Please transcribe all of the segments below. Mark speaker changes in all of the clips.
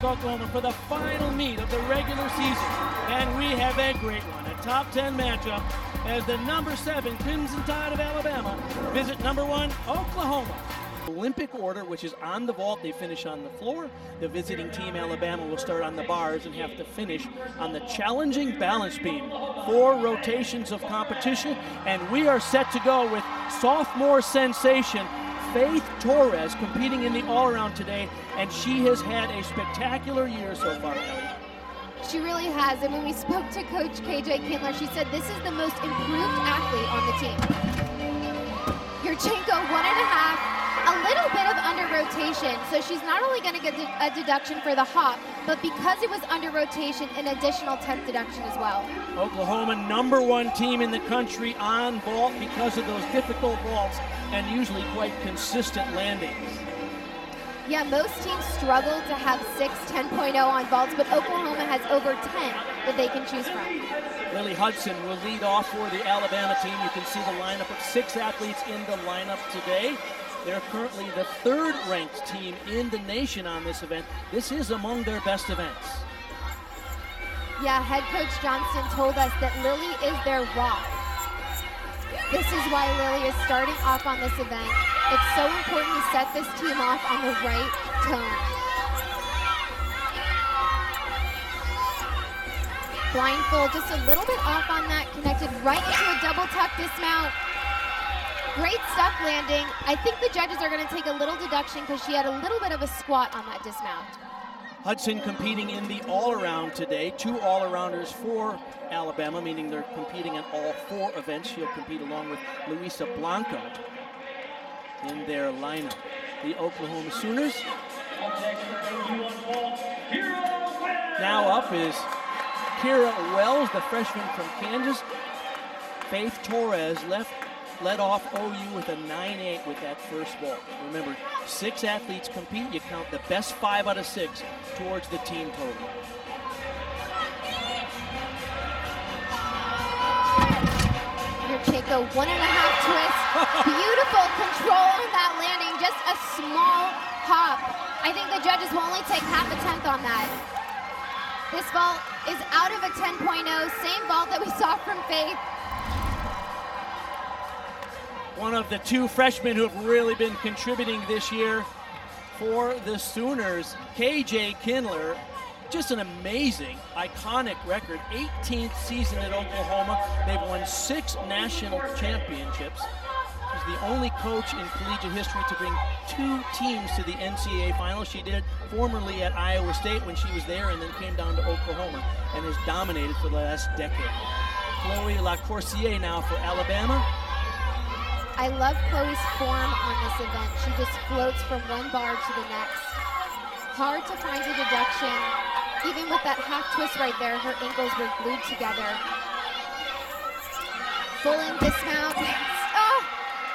Speaker 1: Oklahoma for the final meet of the regular season. And we have a great one, a top 10 matchup as the number 7 Crimson Tide of Alabama visit number 1 Oklahoma. Olympic order, which is on the vault, they finish on the floor. The visiting team, Alabama, will start on the bars and have to finish on the challenging balance beam. 4 rotations of competition, and we are set to go with sophomore sensation Faith Torres competing in the all-around today, and she has had a spectacular year so far, Ellie.
Speaker 2: She really has, and when we spoke to Coach KJ Kindler, she said this is the most improved athlete on the team. Yurchenko, 1.5. A little bit of under rotation, so she's not only going to get a deduction for the hop, but because it was under rotation, an additional 10th deduction as well.
Speaker 1: Oklahoma, number 1 team in the country on vault because of those difficult vaults and usually quite consistent landings.
Speaker 2: Yeah, most teams struggle to have 6 10.0 on vaults, but Oklahoma has over 10 that they can choose from.
Speaker 1: Lily Hudson will lead off for the Alabama team. You can see the lineup of 6 athletes in the lineup today. They're currently the 3rd ranked team in the nation on this event. This is among their best events.
Speaker 2: Yeah, head coach Johnston told us that Lily is their rock. This is why Lily is starting off on this event. It's so important to set this team off on the right tone. Blindfold just a little bit off on that, connected right into a double tuck dismount. Great stuff landing. I think the judges are going to take a little deduction because she had a little bit of a squat on that dismount.
Speaker 1: Hudson competing in the all-around today. 2 all-arounders for Alabama, meaning they're competing in all 4 events. She'll compete along with Luisa Blanco in their lineup. The Oklahoma Sooners. Now up is Kira Wells, the freshman from Kansas. Faith Torres led off OU with a 9.8 with that first vault. Remember, 6 athletes compete. You count the best 5 out of 6 towards the team total.
Speaker 2: Yurchenko, 1.5 twist. Beautiful control on that landing. Just a small hop. I think the judges will only take half a tenth on that. This vault is out of a 10.0. Same vault that we saw from Faith.
Speaker 1: One of the 2 freshmen who have really been contributing this year for the Sooners, KJ Kindler. Just an amazing, iconic record. 18th season at Oklahoma. They've won 6 national championships. She's the only coach in collegiate history to bring 2 teams to the NCAA finals. She did it formerly at Iowa State when she was there and then came down to Oklahoma and has dominated for the last decade. Chloe LaCourcier now for Alabama.
Speaker 2: I love Chloe's form on this event. She just floats from one bar to the next. Hard to find a deduction. Even with that half twist right there, her ankles were glued together. Full in dismount. Oh,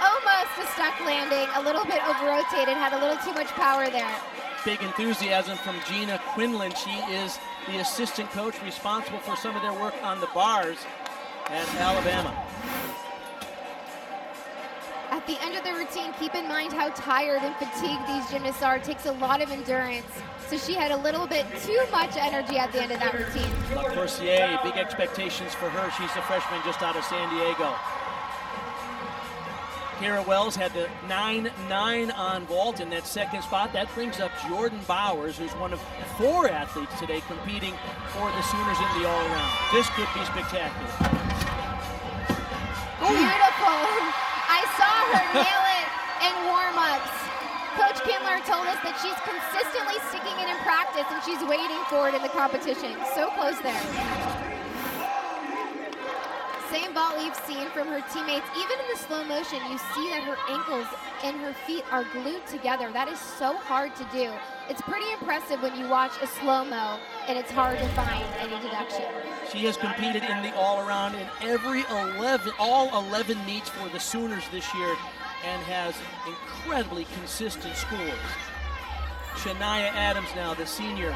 Speaker 2: almost a stuck landing. A little bit over-rotated, had a little too much power there.
Speaker 1: Big enthusiasm from Gina Quinlan. She is the assistant coach responsible for some of their work on the bars at Alabama.
Speaker 2: At the end of the routine, keep in mind how tired and fatigued these gymnasts are. It takes a lot of endurance. So she had a little bit too much energy at the end of that routine.
Speaker 1: LaCourcier, big expectations for her. She's a freshman just out of San Diego. Kira Wells had the 9.9 on vault in that second spot. That brings up Jordan Bowers, who's one of 4 athletes today competing for the Sooners in the all-around. This could be spectacular.
Speaker 2: Beautiful. I saw her nail it in warm-ups. Coach Kindler told us that she's consistently sticking it in practice and she's waiting for it in the competition. So close there. Same vault we've seen from her teammates. Even in the slow motion, you see that her ankles and her feet are glued together. That is so hard to do. It's pretty impressive when you watch a slow-mo and it's hard to find any deduction.
Speaker 1: She has competed in the all-around in all 11 meets for the Sooners this year and has incredibly consistent scores. Shania Adams now, the senior,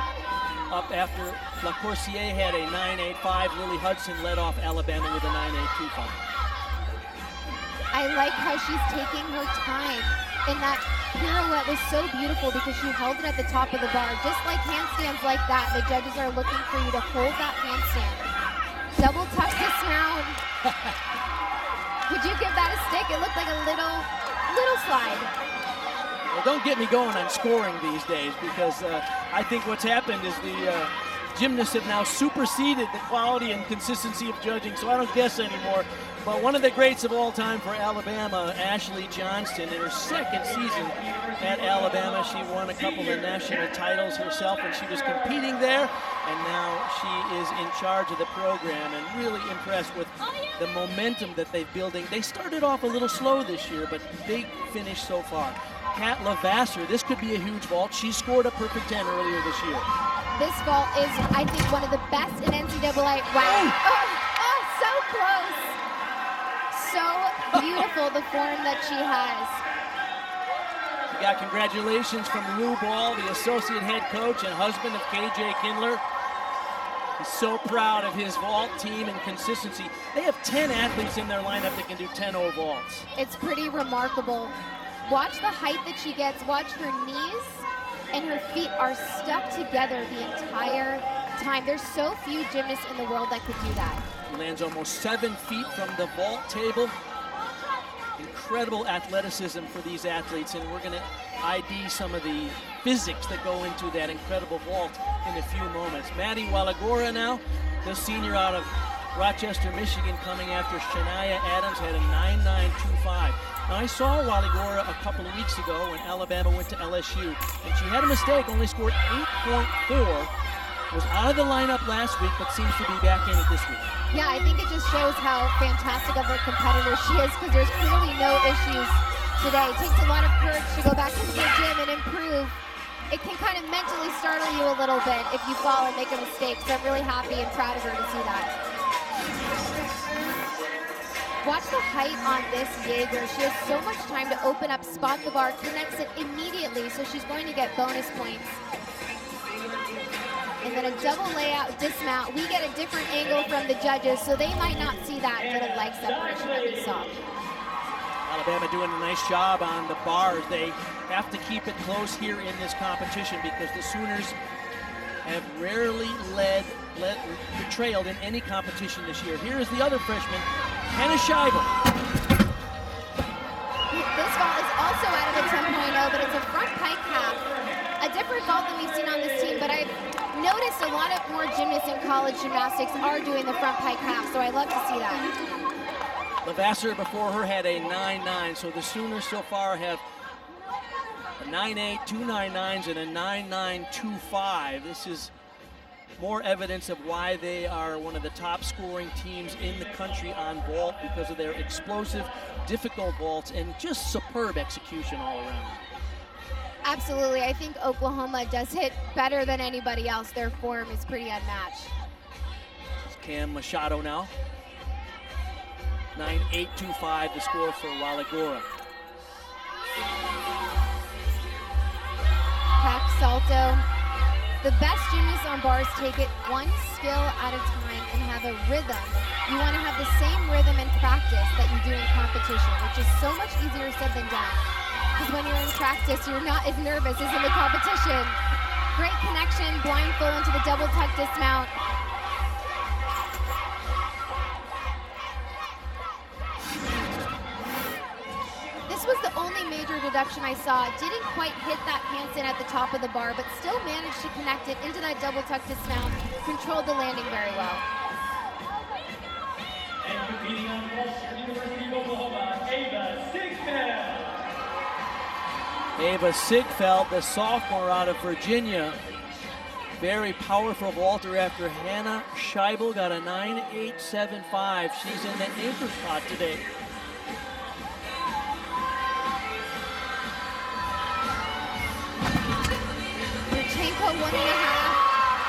Speaker 1: up after LaCourcier had a 9.85. Lily Hudson led off Alabama with a 9.825.
Speaker 2: I like how she's taking her time in that pirouette was so beautiful because she held it at the top of the bar. Just like handstands like that, the judges are looking for you to hold that handstand. Double tuck dismount. Would you give that a stick? It looked like a little slide.
Speaker 1: Well, don't get me going on scoring these days, because I think what's happened is the gymnasts have now superseded the quality and consistency of judging, so I don't guess anymore. But one of the greats of all time for Alabama, Ashley Johnston, in her second season at Alabama, she won a couple of national titles herself when she was competing there, and now she is in charge of the program, and really impressed with the momentum that they're building. They started off a little slow this year, but big finish so far. Kat Lavasser, this could be a huge vault. She scored a perfect 10 earlier this year.
Speaker 2: This vault is, I think, one of the best in NCAA. Wow. Oh, so close. So beautiful, the form that she has.
Speaker 1: We got congratulations from Lou Ball, the associate head coach and husband of KJ Kindler. He's so proud of his vault team and consistency. They have 10 athletes in their lineup that can do 10-0 vaults.
Speaker 2: It's pretty remarkable. Watch the height that she gets. Watch her knees and her feet are stuck together the entire time. There's so few gymnasts in the world that could do that.
Speaker 1: Lands almost 7 feet from the vault table. Incredible athleticism for these athletes, and we're going to ID some of the physics that go into that incredible vault in a few moments. Maddie Walagora now, the senior out of Rochester, Michigan, coming after Shania Adams, had a 9.925. Now, I saw Walagora a couple of weeks ago when Alabama went to LSU, and she had a mistake, only scored 8.4. Was out of the lineup last week, but seems to be back in it this week.
Speaker 2: Yeah, I think it just shows how fantastic of a competitor she is, because there's clearly no issues today. It takes a lot of courage to go back into the gym and improve. It can kind of mentally startle you a little bit if you fall and make a mistake, so I'm really happy and proud of her to see that. Watch the height on this Jaeger. She has so much time to open up, spot the bar, connects it immediately, so she's going to get bonus points. And then a double layout dismount. We get a different angle from the judges, so they might not see that little leg separation that we saw.
Speaker 1: Alabama doing a nice job on the bars. They have to keep it close here in this competition because the Sooners have rarely trailed in any competition this year. Here is the other freshman, Hannah Scheibel.
Speaker 2: This vault is also out of a 10.0, but it's a front pike half. A different vault than we've seen on this team, but I've noticed a lot of more gymnasts in college gymnastics are doing the front pike half, so I love to see that.
Speaker 1: Lavasser before her had a 9.9, so the Sooners so far have a 9.8, 2 9.9s, and a 9.925. This is more evidence of why they are one of the top scoring teams in the country on vault because of their explosive, difficult vaults and just superb execution all around.
Speaker 2: Absolutely. I think Oklahoma does hit better than anybody else. Their form is pretty unmatched.
Speaker 1: It's Cam Machado now. 9.825 the score for Walagora.
Speaker 2: Pack salto. The best gymnasts on bars take it one skill at a time and have a rhythm. You want to have the same rhythm and practice that you do in competition, which is so much easier said than done. Because when you're in practice, you're not as nervous as in the competition. Great connection, blindfold into the double tuck dismount. This was the only major deduction I saw. It didn't quite hit that handstand at the top of the bar, but still managed to connect it into that double tuck dismount, controlled the landing very well.
Speaker 3: And competing on vault from the University of Oklahoma, Ava Sigfeld.
Speaker 1: Ava Sigfeld, the sophomore out of Virginia. Very powerful vaulter after Hannah Scheibel got a 9.875. She's in the anchor spot today.
Speaker 2: Yurchenko 1.5.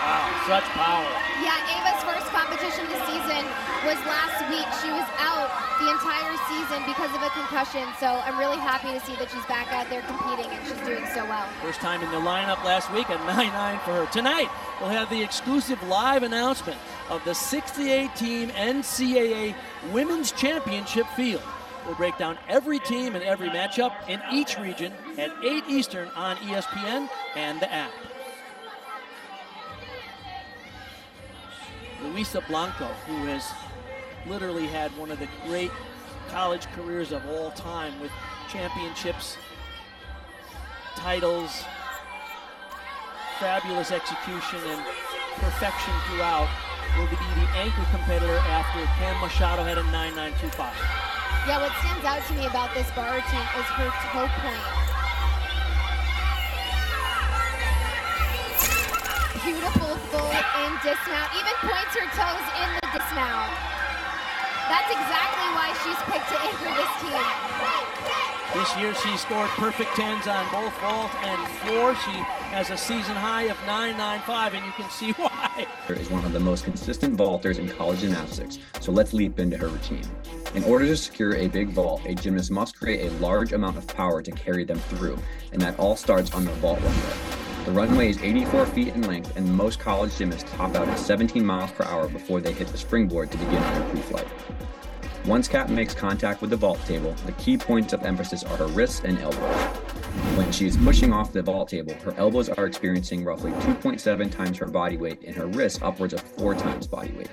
Speaker 1: Wow, such power.
Speaker 2: Yeah, Ava's first competition this season was last week. She was out the entire season because of a concussion, so I'm really happy to see that she's back out there competing and she's doing so well.
Speaker 1: First time in the lineup last week, a 9.9 for her. Tonight, we'll have the exclusive live announcement of the 68-team NCAA Women's Championship field. We'll break down every team and every matchup in each region at 8 Eastern on ESPN and the app. Luisa Blanco, who has literally had one of the great college careers of all time with championships, titles, fabulous execution, and perfection throughout, will be the anchor competitor after Cam Machado had a 9.925.
Speaker 2: Yeah, what stands out to me about this bar routine is her toe point. Beautiful full in dismount, even points her toes in the dismount. That's exactly why she's picked to anchor this team.
Speaker 1: This year she scored perfect 10s on both vault and floor. She has a season high of 9.95, and you can see why.
Speaker 4: Is one of the most consistent vaulters in college gymnastics, so let's leap into her routine. In order to secure a big vault, a gymnast must create a large amount of power to carry them through, and that all starts on the vault runway. The runway is 84 feet in length, and most college gymnasts top out at 17 miles per hour before they hit the springboard to begin their pre-flight. Once Kat makes contact with the vault table, the key points of emphasis are her wrists and elbows. When she is pushing off the vault table, her elbows are experiencing roughly 2.7 times her body weight and her wrists upwards of 4 times body weight.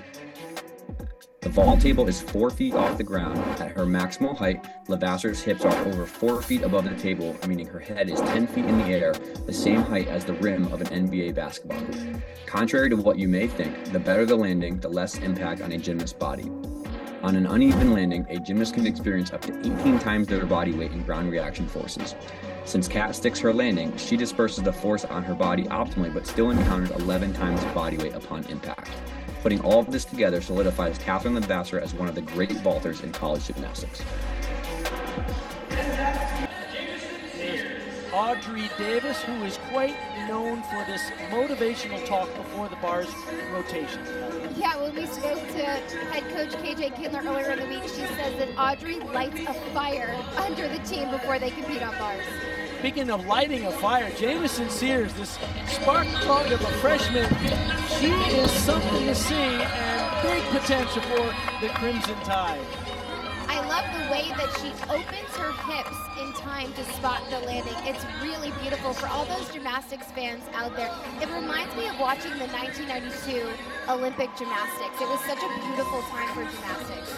Speaker 4: The vault table is 4 feet off the ground. At her maximal height, Lavasser's hips are over 4 feet above the table, meaning her head is 10 feet in the air, the same height as the rim of an NBA basketball hoop. Contrary to what you may think, the better the landing, the less impact on a gymnast's body. On an uneven landing, a gymnast can experience up to 18 times their body weight in ground reaction forces. Since Kat sticks her landing, she disperses the force on her body optimally, but still encounters 11 times body weight upon impact. Putting all of this together solidifies Catherine Lavasser as one of the great vaulters in college gymnastics.
Speaker 1: Audrey Davis, who is quite known for this motivational talk before the bar's rotation.
Speaker 2: Yeah, when we spoke to head coach KJ Kindler earlier in the week, she says that Audrey lights a fire under the team before they compete on bars.
Speaker 1: Speaking of lighting a fire, Jamison Sears, this spark plug of a freshman, she is something to see and big potential for the Crimson Tide.
Speaker 2: I love the way that she opens her hips in time to spot the landing. It's really beautiful for all those gymnastics fans out there. It reminds me of watching the 1992 Olympic gymnastics. It was such a beautiful time for gymnastics.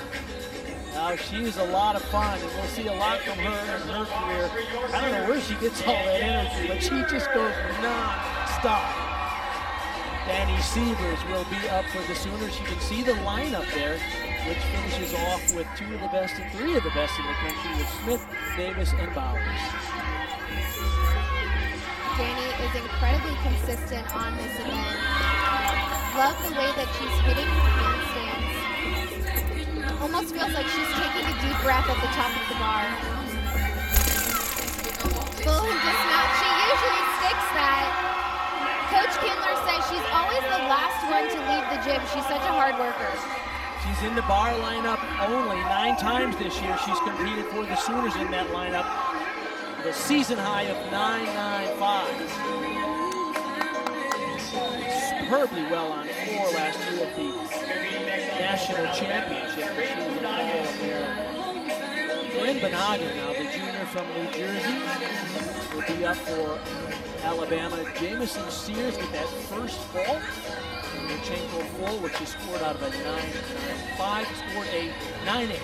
Speaker 1: Now she's a lot of fun, and we'll see a lot from her in her career. I don't know where she gets all that energy, but she just goes non-stop. Danny Sievers will be up for the Sooners. You can see the lineup there, which finishes off with 2 of the best and 3 of the best in the country with Smith, Davis, and Bowers.
Speaker 2: Danny is incredibly consistent on this event. Love the way that she's hitting her handstands. Almost feels like she's taking a deep breath at the top of the bar. Full and dismount, she usually sticks that. Coach Kindler says she's always the last one to leave the gym. She's such a hard worker.
Speaker 1: She's in the bar lineup only 9 times this year. She's competed for the Sooners in that lineup. The season high of 9.95. Superbly well on floor last year at the national championship. She was a medal there. Lynn Benhagen, now the junior from New Jersey, will be up for Alabama. Jamison Sears with that first vault. Lomachenko full, which she scored out of a 9.95, scored a 9.8.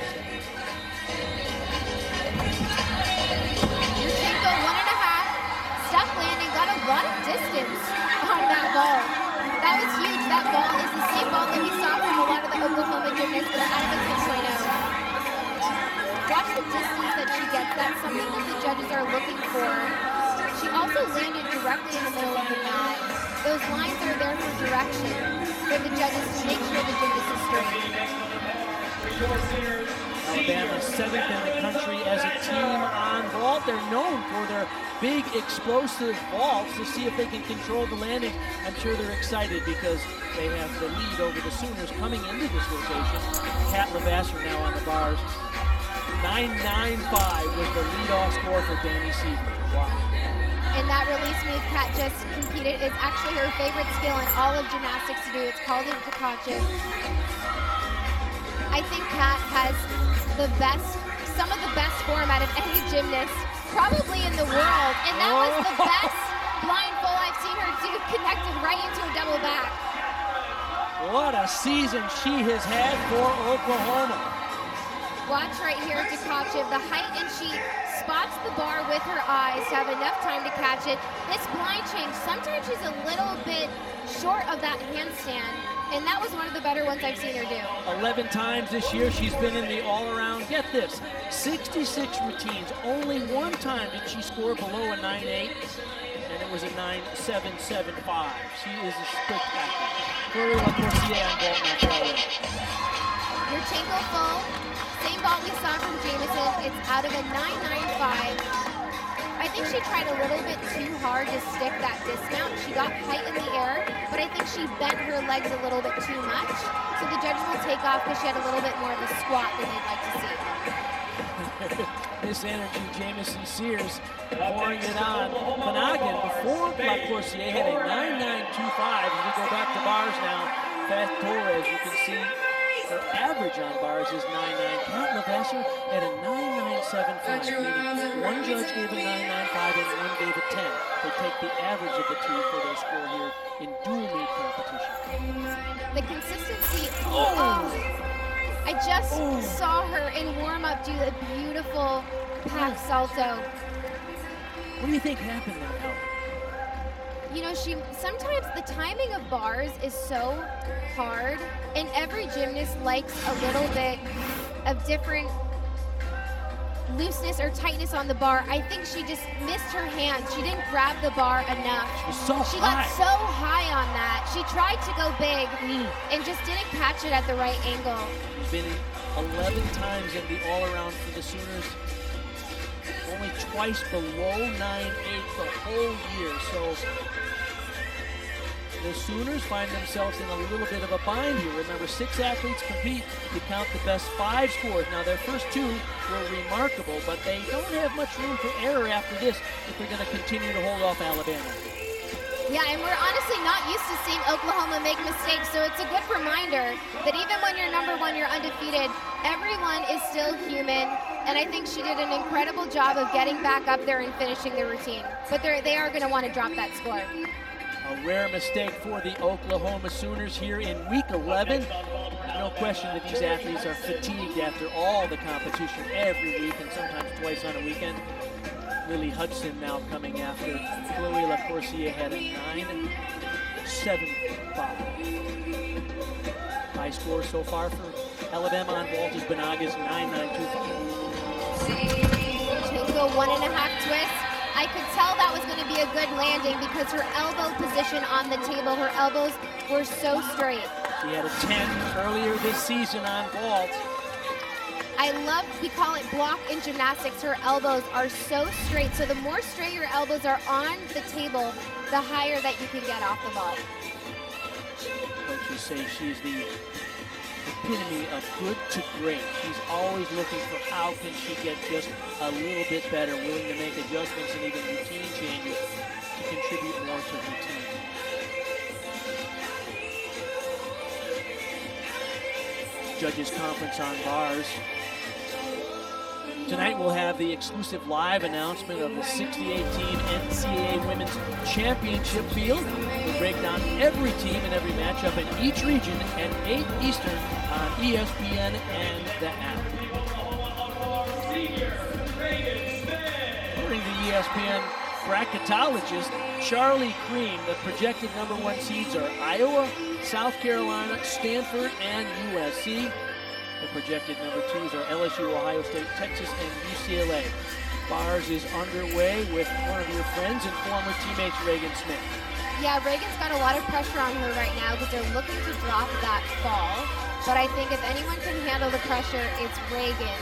Speaker 2: Lomachenko 1.5, stuck landing, got a lot of distance on that ball. That was huge. That ball is the same ball that we saw from a lot of the Oklahoma gymnasts out of the 6.0. Watch the distance that she gets. That's something that the judges are looking for. She also landed directly in the middle of the mat. Those lines are there for direction for the judges to make sure the gymnast is straight.
Speaker 1: Alabama 7th in the country as a team on vault. They're known for their big explosive vaults to see if they can control the landing. I'm sure they're excited because they have the lead over the Sooners coming into this rotation. Kat Lavasser now on the bars. 9.95 was the leadoff score for Danny Sievers. Wow.
Speaker 2: And that release move Kat just competed is actually her favorite skill in all of gymnastics to do. It's called a decache. I think Kat has the best some of the best form out of any gymnast, probably in the world. And that was the best blindfold I've seen her do, connected right into a double back.
Speaker 1: What a season she has had for Oklahoma.
Speaker 2: Watch right here, Tkachev, the height, and she spots the bar with her eyes to have enough time to catch it. This blind change, sometimes she's a little bit short of that handstand, and that was one of the better ones I've seen her do.
Speaker 1: 11 times this year she's been in the all-around. Get this, 66 routines. Only one time did she score below a 9.8, and it was a 9.775. She is a spectacular. Chloe LaCourcier on vault now.
Speaker 2: Your Chenko full, same vault we saw from Jamison. It's out of a 9.95. I think she tried a little bit too hard to stick that dismount. She got height in the air, but I think she bent her legs a little bit too much. So the judges will take off because she had a little bit more of a squat than they'd like to see.
Speaker 1: This energy, Jamison Sears pouring it on. Monaghan, before LaCourcier, had a 9.925. As we go back to bars now, Beth Torres, you can see her average on bars is 9.9. Kat Levasseur at a 9.975. Meaning one judge gave a 9.95 and one gave a 10. They take the average of the two for their score here in dual meet competition.
Speaker 2: The consistency. I just saw her in warm-up do a beautiful pack salto.
Speaker 1: What do you think happened there, Helen?
Speaker 2: You know, sometimes the timing of bars is so hard, and every gymnast likes a little bit of different looseness or tightness on the bar. I think she just missed her hand. She didn't grab the bar enough.
Speaker 1: She
Speaker 2: got so high on that. She tried to go big and just didn't catch it at the right angle.
Speaker 1: She's been 11 times in the all-around for the Sooners. Only twice below 9.8 the whole year. So the Sooners find themselves in a little bit of a bind here. Remember, 6 athletes compete. You count the best 5 scores. Now, their first 2 were remarkable, but they don't have much room for error after this if they're going to continue to hold off Alabama.
Speaker 2: Yeah, and we're honestly not used to seeing Oklahoma make mistakes, so it's a good reminder that even when you're number 1, you're undefeated, everyone is still human, and I think she did an incredible job of getting back up there and finishing the routine. But they are going to want to drop that score.
Speaker 1: A rare mistake for the Oklahoma Sooners here in week 11. There's no question that these athletes are fatigued after all the competition every week and sometimes twice on a weekend. Lily Hudson now coming after. Chloe LaCourcier had a 9.75. High score so far for Alabama on vault is Bonaga's 9.925.
Speaker 2: Chenko 1.5 twist. I could tell that was going to be a good landing because her elbow position on the table, her elbows were so straight.
Speaker 1: She had a 10 earlier this season on vault.
Speaker 2: I love, we call it block in gymnastics, her elbows are so straight. So the more straight your elbows are on the table, the higher that you can get off the vault.
Speaker 1: Coaches say she's the epitome of good to great. She's always looking for how can she get just a little bit better, willing to make adjustments and even routine changes to contribute more to her team. Judges conference on bars. Tonight we'll have the exclusive live announcement of the 68-team NCAA Women's Championship field. We'll break down every team and every matchup in each region at 8 Eastern on ESPN and the app. According to ESPN bracketologist Charlie Cream, the projected #1 seeds are Iowa, South Carolina, Stanford, and USC. The projected #2s are LSU, Ohio State, Texas, and UCLA. Bars is underway with one of your friends and former teammates, Reagan Smith.
Speaker 2: Yeah, Reagan's got a lot of pressure on her right now because they're looking to drop that fall. But I think if anyone can handle the pressure, it's Reagan.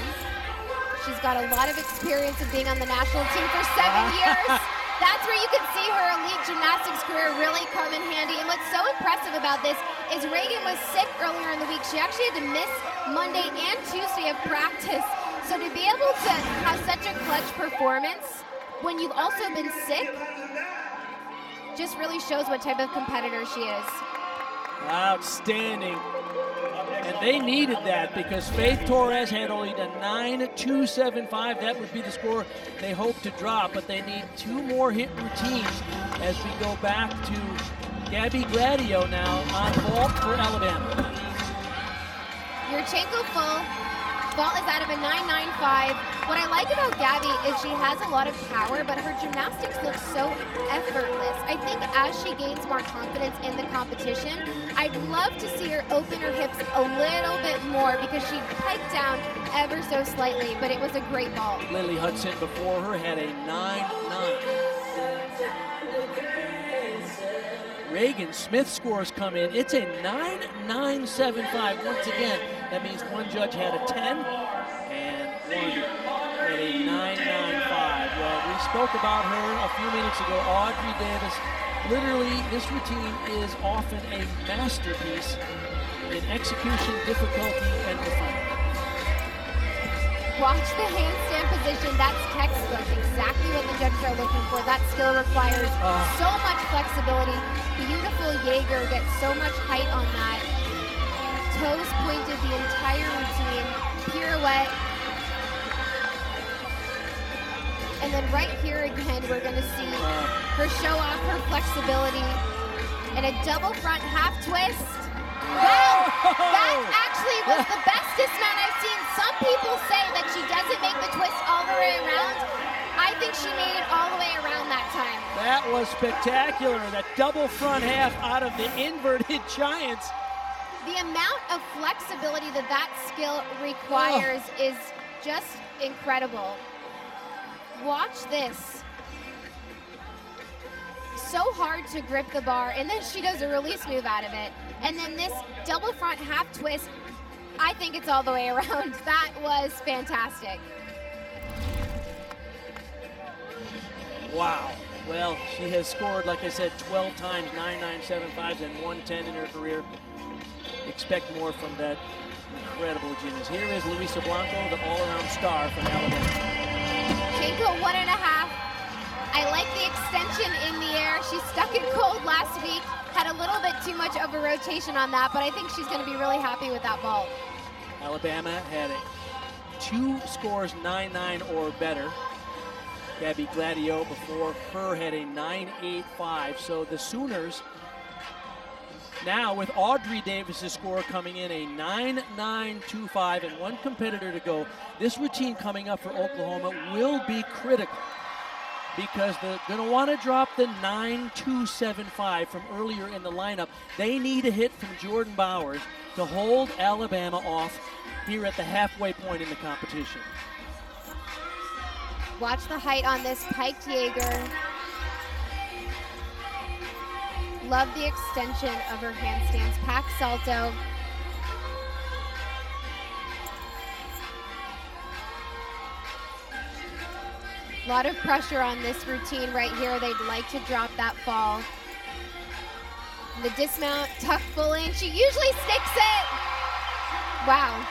Speaker 2: She's got a lot of experience of being on the national team for 7 years. That's where you can see her elite gymnastics career really come in handy. And what's so impressive about this is Reagan was sick earlier in the week. She actually had to miss Monday and Tuesday of practice. So to be able to have such a clutch performance when you've also been sick just really shows what type of competitor she is.
Speaker 1: Outstanding And they needed that because Faith Torres had only a 9.275. That would be the score they hope to drop, but they need 2 more hit routines as we go back to Gabby Gladio now on vault for Alabama.
Speaker 2: Yurchenko full. Vault is out of a 9.95. What I like about Gabby is she has a lot of power, but her gymnastics look so effortless. I think as she gains more confidence in the competition, I'd love to see her open her hips a little bit more because she piked down ever so slightly, but it was a great vault.
Speaker 1: Lily Hudson before her had a 9.9. Reagan Smith scores come in. It's a 9.975. Once again, that means one judge had a 10 and one had a 9.95. Well, we spoke about her a few minutes ago, Audrey Davis. Literally, this routine is often a masterpiece in execution, difficulty, and refinement.
Speaker 2: Watch the handstand position. That's textbook. Exactly what the judges are looking for. That skill requires so much flexibility. Beautiful Jaeger gets so much height on that. Toes pointed the entire routine. Pirouette. And then right here again, we're going to see her show off her flexibility. And a double front half twist. Wow, that actually was the best dismount I've seen. Some people say that she doesn't make the twist all the way around. I think she made it all the way around that time.
Speaker 1: That was spectacular. That double front half out of the inverted giants.
Speaker 2: The amount of flexibility that that skill requires is just incredible. Watch this. So hard to grip the bar, and then she does a release move out of it. And then this double front half twist, I think it's all the way around. That was fantastic.
Speaker 1: Wow. Well, she has scored, like I said, 12 times 9.975s and 110 in her career. Expect more from that incredible gymnast. Here is Luisa Blanco, the all-around star from Alabama.
Speaker 2: Chenko 1.5. I like the extension in the air. She stuck it cold last week. Had a little bit too much of a rotation on that, but I think she's going to be really happy with that vault.
Speaker 1: Alabama had 2 scores 9.9 or better. Gabby Gladio before her had a 9.85. So the Sooners now with Audrey Davis's score coming in a 9.925 and one competitor to go. This routine coming up for Oklahoma will be critical because they're going to want to drop the 9.275 from earlier in the lineup. They need a hit from Jordan Bowers to hold Alabama off here at the halfway point in the competition.
Speaker 2: Watch the height on this piked Jaeger. Love the extension of her handstands. Pack salto. A lot of pressure on this routine right here. They'd like to drop that fall. The dismount, tuck full in. She usually sticks it. Wow.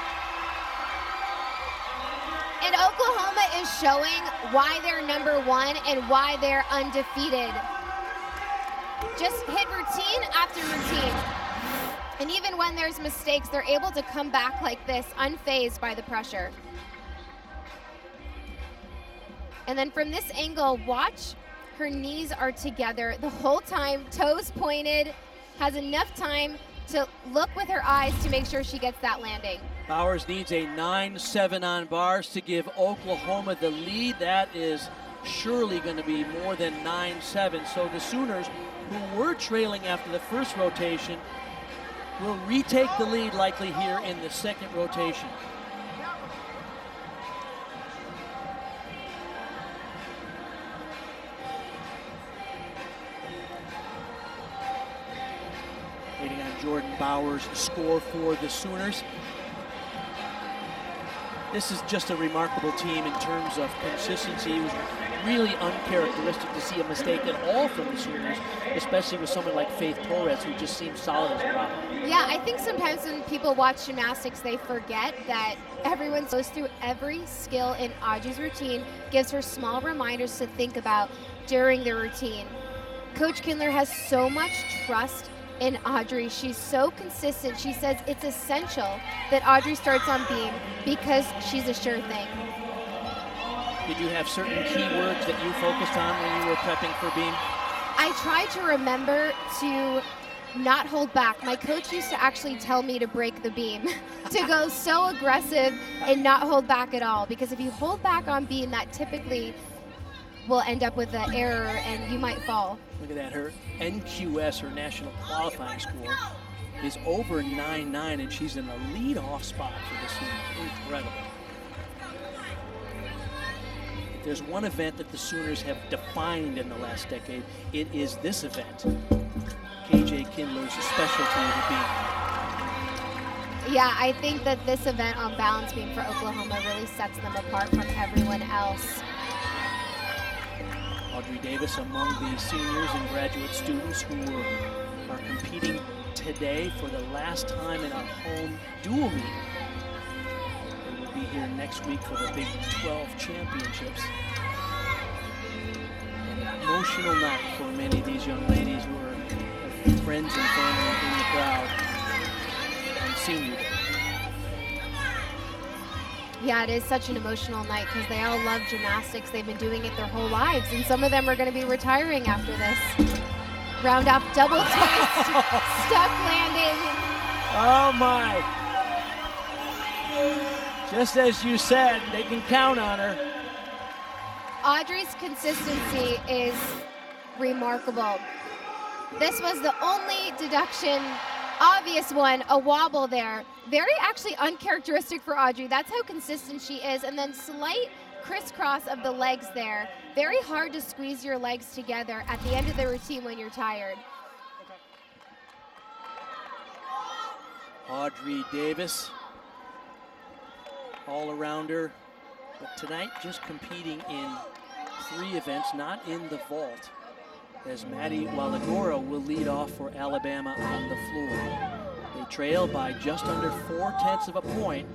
Speaker 2: And Oklahoma is showing why they're #1 and why they're undefeated. Just hit routine after routine. And even when there's mistakes, they're able to come back like this, unfazed by the pressure. And then from this angle, watch her knees are together the whole time, toes pointed, has enough time to look with her eyes to make sure she gets that landing.
Speaker 1: Bowers needs a 9.7 on bars to give Oklahoma the lead. That is surely going to be more than 9.7. So the Sooners, who were trailing after the first rotation, will retake the lead likely here in the second rotation. Waiting on Jordan Bowers' score for the Sooners. This is just a remarkable team in terms of consistency. It was really uncharacteristic to see a mistake at all from the Sooners, especially with someone like Faith Torres, who just seems solid as well.
Speaker 2: Yeah, I think sometimes when people watch gymnastics, they forget that everyone goes through every skill in Audrey's routine, gives her small reminders to think about during the routine. Coach Kindler has so much trust in Audrey. She's so consistent. She says it's essential that Audrey starts on beam because she's a sure thing.
Speaker 1: Did you have certain keywords that you focused on when you were prepping for beam?
Speaker 2: I try to remember to not hold back. My coach used to actually tell me to break the beam, to go so aggressive and not hold back at all. Because if you hold back on beam, that typically will end up with an error and you might fall.
Speaker 1: Look at that, her NQS, her national qualifying score, is over 9.9, and she's in the lead-off spot for this year. Incredible. If there's one event that the Sooners have defined in the last decade, it is this event. KJ Kindler's specialty would be.
Speaker 2: Yeah, I think that this event on balance beam for Oklahoma really sets them apart from everyone else.
Speaker 1: Audrey Davis among the seniors and graduate students who are competing today for the last time in a home dual meet. They will be here next week for the Big 12 championships. An emotional night for many of these young ladies who are friends and family in the crowd on senior day.
Speaker 2: Yeah, it is such an emotional night because they all love gymnastics. They've been doing it their whole lives, and some of them are going to be retiring after this. Round off double twist, stuck landing.
Speaker 1: Oh my. Just as you said, they can count on her.
Speaker 2: Audrey's consistency is remarkable. This was the only deduction, obvious one, a wobble there. Very actually uncharacteristic for Audrey. That's how consistent she is. And then slight crisscross of the legs there. Very hard to squeeze your legs together at the end of the routine when you're tired.
Speaker 1: Audrey Davis, all arounder, but tonight just competing in 3 events, not in the vault, as Maddie Walagora will lead off for Alabama on the floor. They trail by just under 0.4 of a point.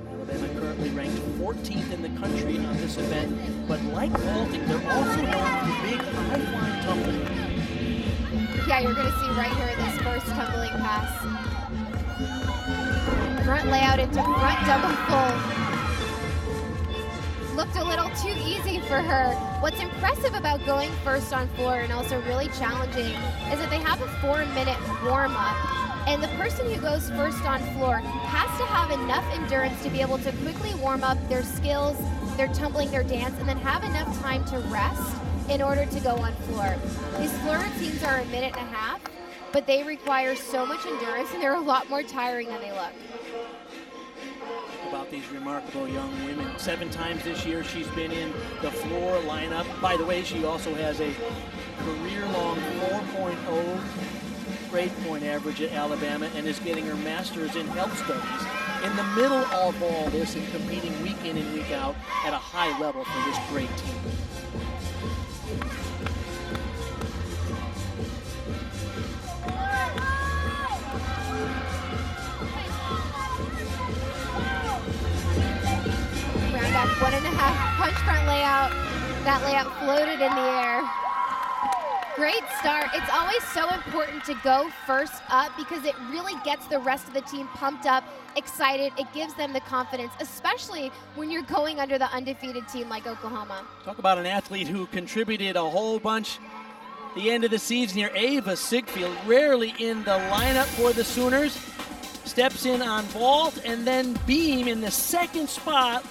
Speaker 1: Alabama currently ranked 14th in the country on this event, but like vaulting, they're also known for big high-flying tumbling.
Speaker 2: Yeah, you're going to see right here this first tumbling pass. Front layout into front double full. Looked a little too easy for her. What's impressive about going first on floor and also really challenging is that they have a 4-minute warm-up. And the person who goes first on floor has to have enough endurance to be able to quickly warm up their skills, their tumbling, their dance, and then have enough time to rest in order to go on floor. These floor routines are 1.5 minutes, but they require so much endurance and they're a lot more tiring than they look.
Speaker 1: About these remarkable young women. 7 times this year she's been in the floor lineup. By the way, she also has a career-long 4.0 grade point average at Alabama and is getting her master's in health studies in the middle of all this and competing week in and week out at a high level for this great team.
Speaker 2: Round up 1.5 punch front layout. That layout floated in the air. Great start. It's always so important to go first up because it really gets the rest of the team pumped up, excited. It gives them the confidence, especially when you're going under the undefeated team like Oklahoma.
Speaker 1: Talk about an athlete who contributed a whole bunch the end of the season here. Ava Sigfield, rarely in the lineup for the Sooners, steps in on vault and then beam in the 2nd spot.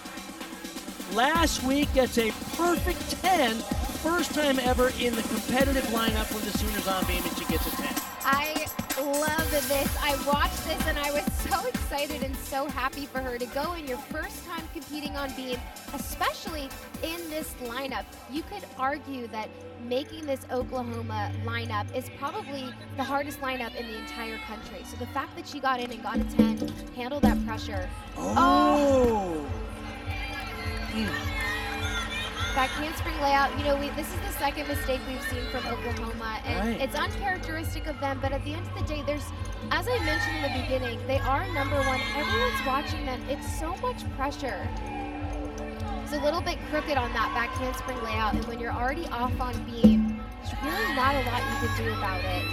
Speaker 1: Last week gets a perfect 10. First time ever in the competitive lineup for the Sooners on beam, and she gets a 10.
Speaker 2: I love this. I watched this and I was so excited and so happy for her to go in your first time competing on beam, especially in this lineup. You could argue that making this Oklahoma lineup is probably the hardest lineup in the entire country. So the fact that she got in and got a 10, handled that pressure.
Speaker 1: Oh.
Speaker 2: That handspring layout, you know, this is the 2nd mistake we've seen from Oklahoma, and
Speaker 1: Right.
Speaker 2: It's uncharacteristic of them, but at the end of the day, as I mentioned in the beginning, they are #1. Everyone's watching them. It's so much pressure. It's a little bit crooked on that back handspring layout, and when you're already off on beam, there's really not a lot you can do about it.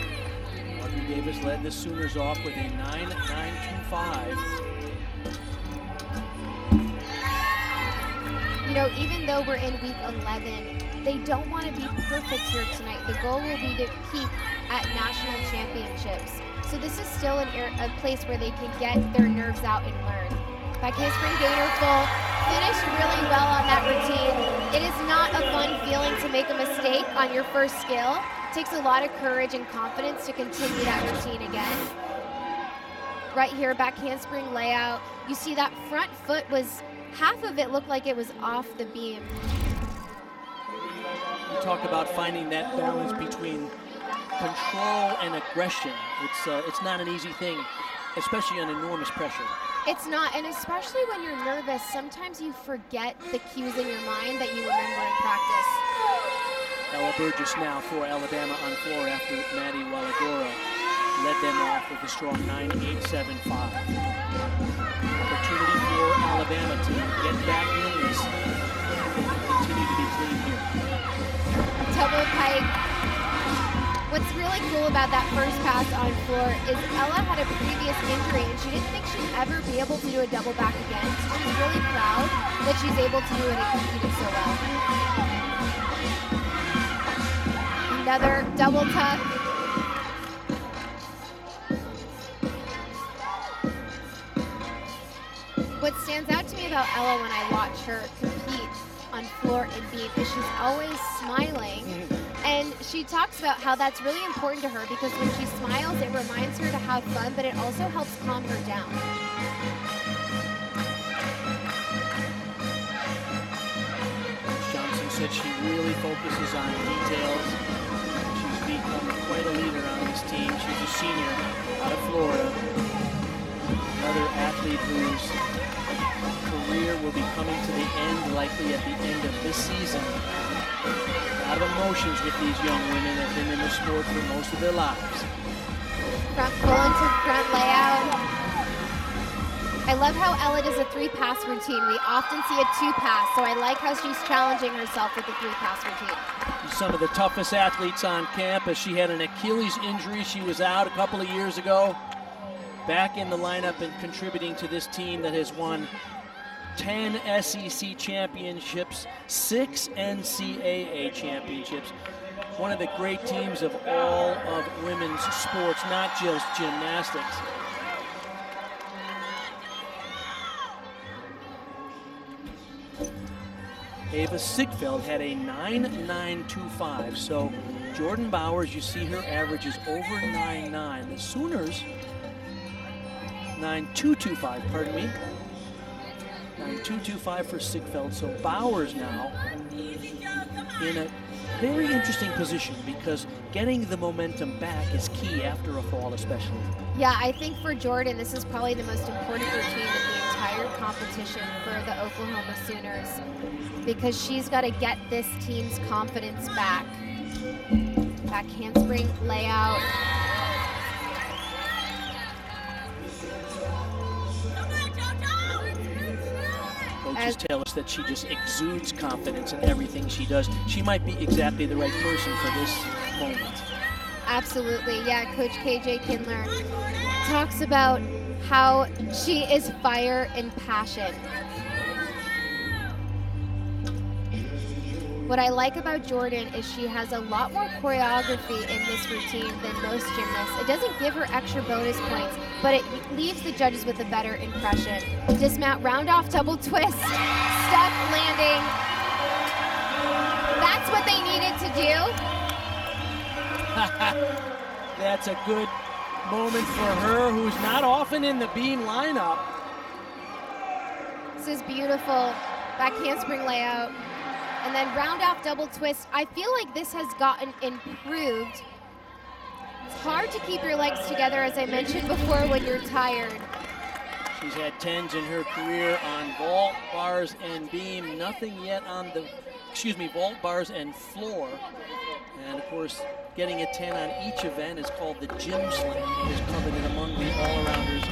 Speaker 1: Courtney Davis led the Sooners off with a 9.925.
Speaker 2: You know, even though we're in week 11, they don't want to be perfect here tonight. The goal will be to keep at national championships. So this is still a place where they can get their nerves out and learn. Back handspring gainer full, finished really well on that routine. It is not a fun feeling to make a mistake on your first skill. It takes a lot of courage and confidence to continue that routine again. Right here, back handspring layout. You see that front foot was, half of it looked like it was off the beam.
Speaker 1: You talk about finding that balance between control and aggression. It's not an easy thing, especially on enormous pressure.
Speaker 2: It's not, and especially when you're nervous, sometimes you forget the cues in your mind that you remember in practice.
Speaker 1: Ella Burgess now for Alabama on floor after Maddie Walagora led them off with a strong 9.875. Opportunity for Alabama to get back in this and continue to be clean here.
Speaker 2: Double pike. What's really cool about that first pass on floor is Ella had a previous injury and she didn't think she'd ever be able to do a double back again. So she's really proud that she's able to do it and compete it so well. Another double tuck. What stands out to me about Ella when I watch her compete on floor and beam is she's always smiling. And she talks about how that's really important to her because when she smiles, it reminds her to have fun, but it also helps calm her down.
Speaker 1: Johnson said she really focuses on details. She's become quite a leader on this team. She's a senior out of Florida. Another athlete whose career will be coming to the end, likely at the end of this season. A lot of emotions with these young women that have been in the sport for most of their lives.
Speaker 2: Front pull into front layout. I love how Ella does a 3-pass routine. We often see a 2-pass, so I like how she's challenging herself with the 3-pass routine.
Speaker 1: Some of the toughest athletes on campus. She had an Achilles injury. She was out a couple of years ago. Back in the lineup and contributing to this team that has won 10 SEC championships, 6 NCAA championships. One of the great teams of all of women's sports, not just gymnastics. Ava Sigfeld had a 9.925, so Jordan Bowers, you see her average is over 9.9. The Sooners, 9.225, pardon me. 9.225 for Sigfeld, so Bowers now in a very interesting position because getting the momentum back is key after a fall especially.
Speaker 2: Yeah, I think for Jordan, this is probably the most important routine of the entire competition for the Oklahoma Sooners because she's got to get this team's confidence back. Back handspring layout.
Speaker 1: Coaches tell us that she just exudes confidence in everything she does. She might be exactly the right person for this moment.
Speaker 2: Absolutely, yeah. Coach KJ Kindler talks about how she is fire and passion. What I like about Jordan is she has a lot more choreography in this routine than most gymnasts. It doesn't give her extra bonus points, but it leaves the judges with a better impression. Dismount, round off, double twist, step landing. That's what they needed to do.
Speaker 1: That's a good moment for her, who's not often in the beam lineup.
Speaker 2: This is beautiful. Back handspring layout. And then round off double twist. I feel like this has gotten improved. It's hard to keep your legs together, as I mentioned before, when you're tired.
Speaker 1: She's had 10s in her career on vault, bars, and beam. Nothing yet on the, vault, bars, and floor. And of course, getting a 10 on each event is called the gym slam. It is coveted among the all-arounders in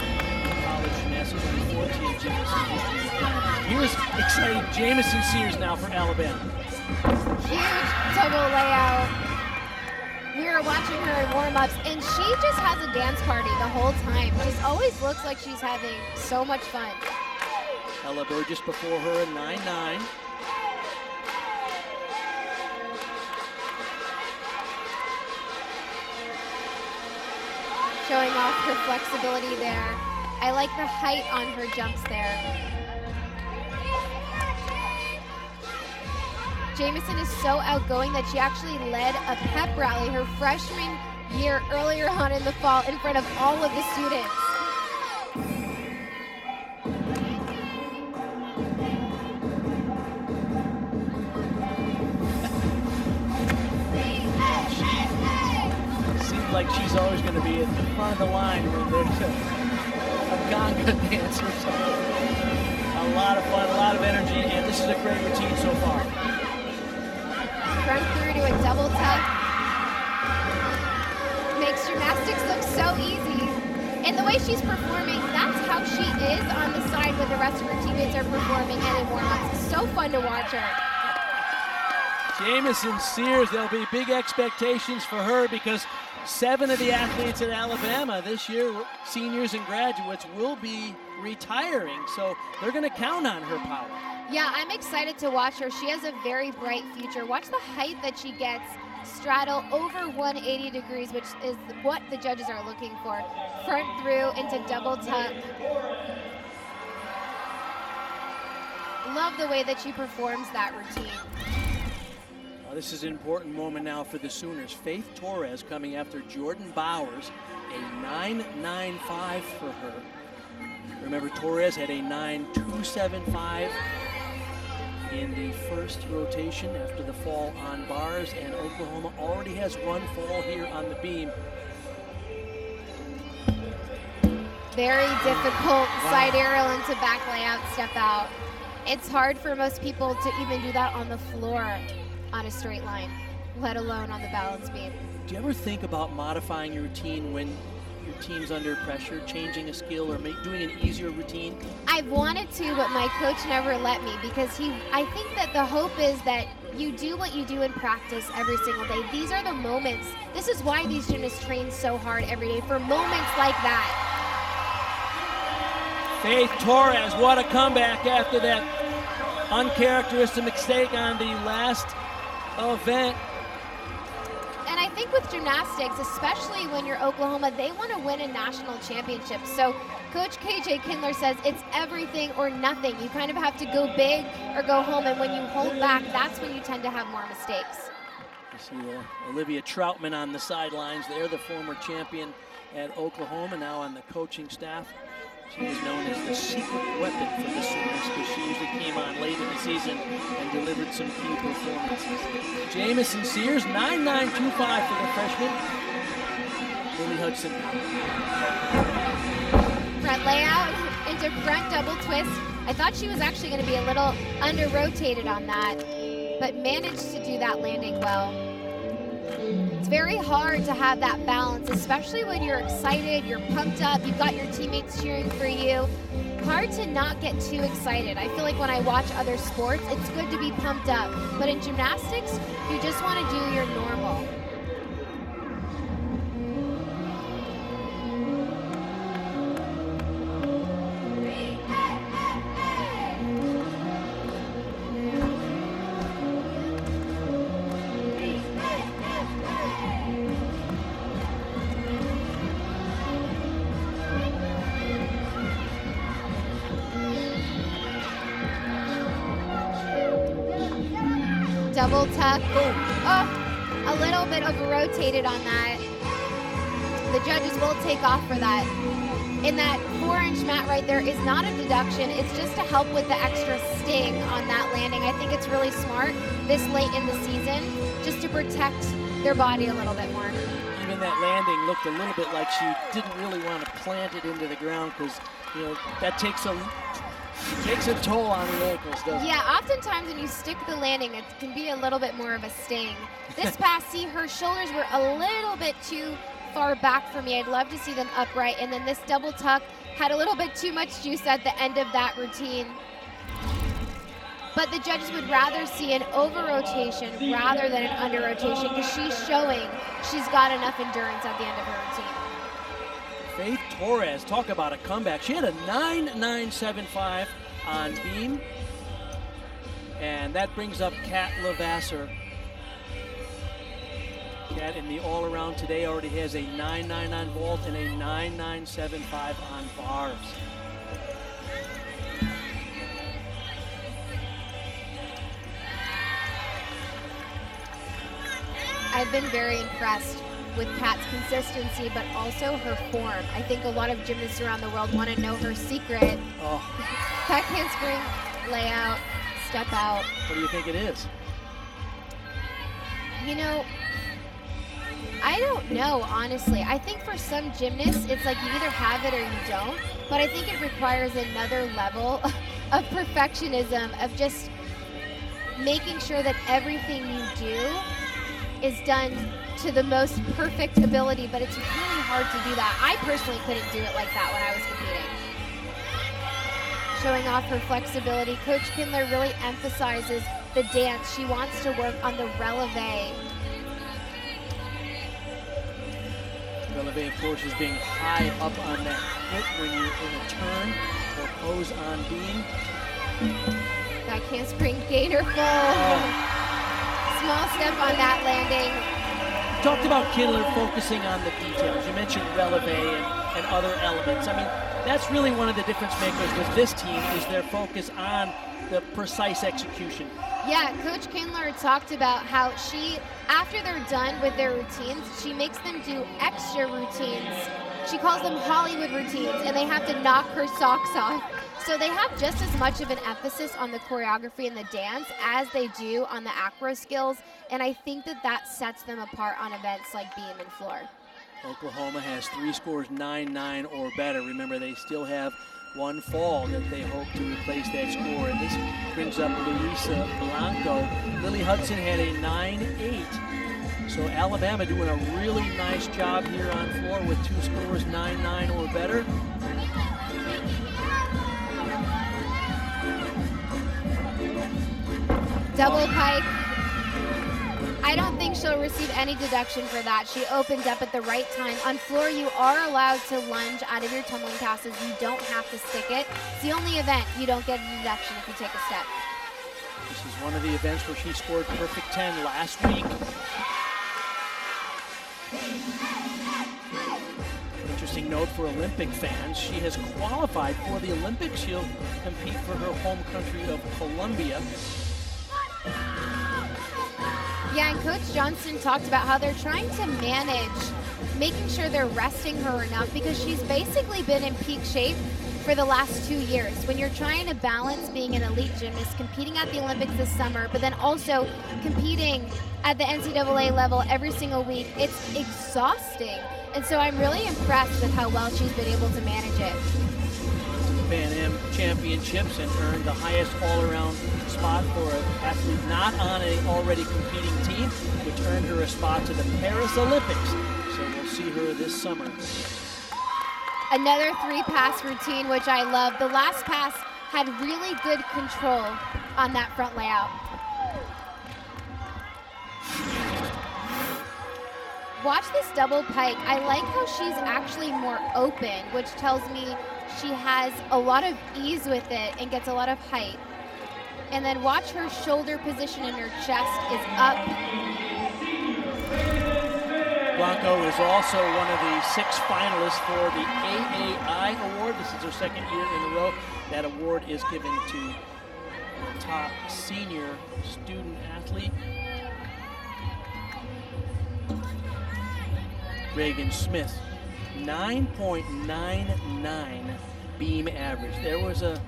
Speaker 1: college gymnastics. Only 14 gymnasts in history have done it. Here's exciting Jamison Sears now for Alabama.
Speaker 2: Huge double layout. We were watching her in warm-ups, and she just has a dance party the whole time. Just always looks like she's having so much fun.
Speaker 1: Ella Burgess before her at 9-9.
Speaker 2: Showing off her flexibility there. I like the height on her jumps there. Jamison is so outgoing that she actually led a pep rally her freshman year earlier on in the fall in front of all of the students.
Speaker 1: Seems like she's always going to be at the front of the line when there's a ganga dance or something. A lot of fun, a lot of energy, and this is a great routine so far.
Speaker 2: Front through to a double tuck. Makes gymnastics look so easy. And the way she's performing, that's how she is on the side when the rest of her teammates are performing and in warm-ups. It's so fun to watch her.
Speaker 1: Jamison Sears, there'll be big expectations for her because 7 of the athletes at Alabama this year, seniors and graduates, will be retiring. So they're going to count on her power.
Speaker 2: Yeah, I'm excited to watch her. She has a very bright future. Watch the height that she gets. Straddle over 180 degrees, which is what the judges are looking for. Front through into double tuck. Love the way that she performs that routine.
Speaker 1: This is an important moment now for the Sooners. Faith Torres coming after Jordan Bowers, a 9.95 for her. Remember, Torres had a 9.275 in the first rotation after the fall on bars, and Oklahoma already has one fall here on the beam.
Speaker 2: Very difficult side aerial into back layout step out. It's hard for most people to even do that on the floor on a straight line, let alone on the balance beam.
Speaker 1: Do you ever think about modifying your routine when your team's under pressure, changing a skill or doing an easier routine?
Speaker 2: I've wanted to, but my coach never let me because I think that the hope is that you do what you do in practice every single day. These are the moments. This is why these gymnasts train so hard every day, for moments like that.
Speaker 1: Faith Torres, what a comeback after that uncharacteristic mistake on the last event.
Speaker 2: And I think with gymnastics, especially when you're Oklahoma, they want to win a national championship. So Coach KJ Kindler says it's everything or nothing. You kind of have to go big or go home, and when you hold back, that's when you tend to have more mistakes.
Speaker 1: You see Olivia Troutman on the sidelines there, the former champion at Oklahoma, now on the coaching staff. She was known as the secret weapon for the Sooners because she usually came on late in the season and delivered some key performances. Jamison Sears, 9.925 for the freshman. Lily Hudson.
Speaker 2: Front layout into front double twist. I thought she was actually going to be a little under-rotated on that, but managed to do that landing well. It's very hard to have that balance, especially when you're excited, you're pumped up, you've got your teammates cheering for you. Hard to not get too excited. I feel like when I watch other sports, it's good to be pumped up. But in gymnastics, you just want to do your normal. Double tuck. Oh, a little bit over-rotated on that. The judges will take off for that. And that 4-inch mat right there is not a deduction. It's just to help with the extra sting on that landing. I think it's really smart this late in the season just to protect their body a little bit more.
Speaker 1: Even that landing looked a little bit like she didn't really want to plant it into the ground because, you know, that takes a toll on the ankles, doesn't it?
Speaker 2: Yeah, oftentimes when you stick the landing, it can be a little bit more of a sting. This pass, see, her shoulders were a little bit too far back for me. I'd love to see them upright. And then this double tuck had a little bit too much juice at the end of that routine. but the judges would rather see an over-rotation rather than an under-rotation because she's showing she's got enough endurance at the end of her routine.
Speaker 1: Faith Torres, talk about a comeback. She had a 9.975 on beam, and that brings up Kat Levasseur. Kat in the all-around today already has a 9.9 on vault and a 9.975 on bars.
Speaker 2: I've been very impressed with Kat's consistency, but also her form. I think a lot of gymnasts around the world want to know her secret.
Speaker 1: Oh.
Speaker 2: Back handspring, layout, step out.
Speaker 1: What do you think it is?
Speaker 2: You know, I don't know, honestly. I think for some gymnasts, it's like you either have it or you don't, but I think it requires another level of perfectionism, of just making sure that everything you do is done to the most perfect ability, but it's really hard to do that. I personally couldn't do it like that when I was competing. Showing off her flexibility, Coach Kindler really emphasizes the dance. She wants to work on the releve.
Speaker 1: Releve, of course, is being high up on that foot when you're in a turn or pose on beam.
Speaker 2: Back handspring gainer full. Small step on that landing.
Speaker 1: You talked about Kindler focusing on the details. You mentioned releve and other elements. I mean, that's really one of the difference makers with this team is their focus on the precise execution.
Speaker 2: Yeah, Coach Kindler talked about how she, after they're done with their routines, she makes them do extra routines. She calls them Hollywood routines, and they have to knock her socks off. So they have just as much of an emphasis on the choreography and the dance as they do on the acro skills, and I think that that sets them apart on events like beam and floor.
Speaker 1: Oklahoma has 3 scores 9-9 or better. Remember, they still have one fall that they hope to replace that score, and this brings up Luisa Blanco. Lily Hudson had a 9-8. So Alabama doing a really nice job here on floor with 2 scores 9-9 or better.
Speaker 2: Double pike. I don't think she'll receive any deduction for that. She opened up at the right time. On floor, you are allowed to lunge out of your tumbling passes. You don't have to stick it. It's the only event you don't get a deduction if you take a step.
Speaker 1: This is one of the events where she scored perfect 10 last week. Interesting note for Olympic fans, she has qualified for the Olympics. She'll compete for her home country of Colombia.
Speaker 2: Yeah, and Coach Johnson talked about how they're trying to manage making sure they're resting her enough because she's basically been in peak shape for the last 2 years. When you're trying to balance being an elite gymnast, competing at the Olympics this summer, but then also competing at the NCAA level every single week, it's exhausting. And so I'm really impressed with how well she's been able to manage it.
Speaker 1: Pan Am Championships and earned the highest all-around spot for an athlete not on an already competing team, which earned her a spot to the Paris Olympics. So we'll see her this summer.
Speaker 2: Another 3-pass routine, which I love. The last pass had really good control on that front layout. Watch this double pike. I like how she's actually more open, which tells me she has a lot of ease with it and gets a lot of height. And then watch her shoulder position and her chest is up.
Speaker 1: Blanco is also one of the 6 finalists for the AAI award. This is her 2nd year in a row. That award is given to top senior student athlete. Reagan Smith, 9.99 beam average. There was a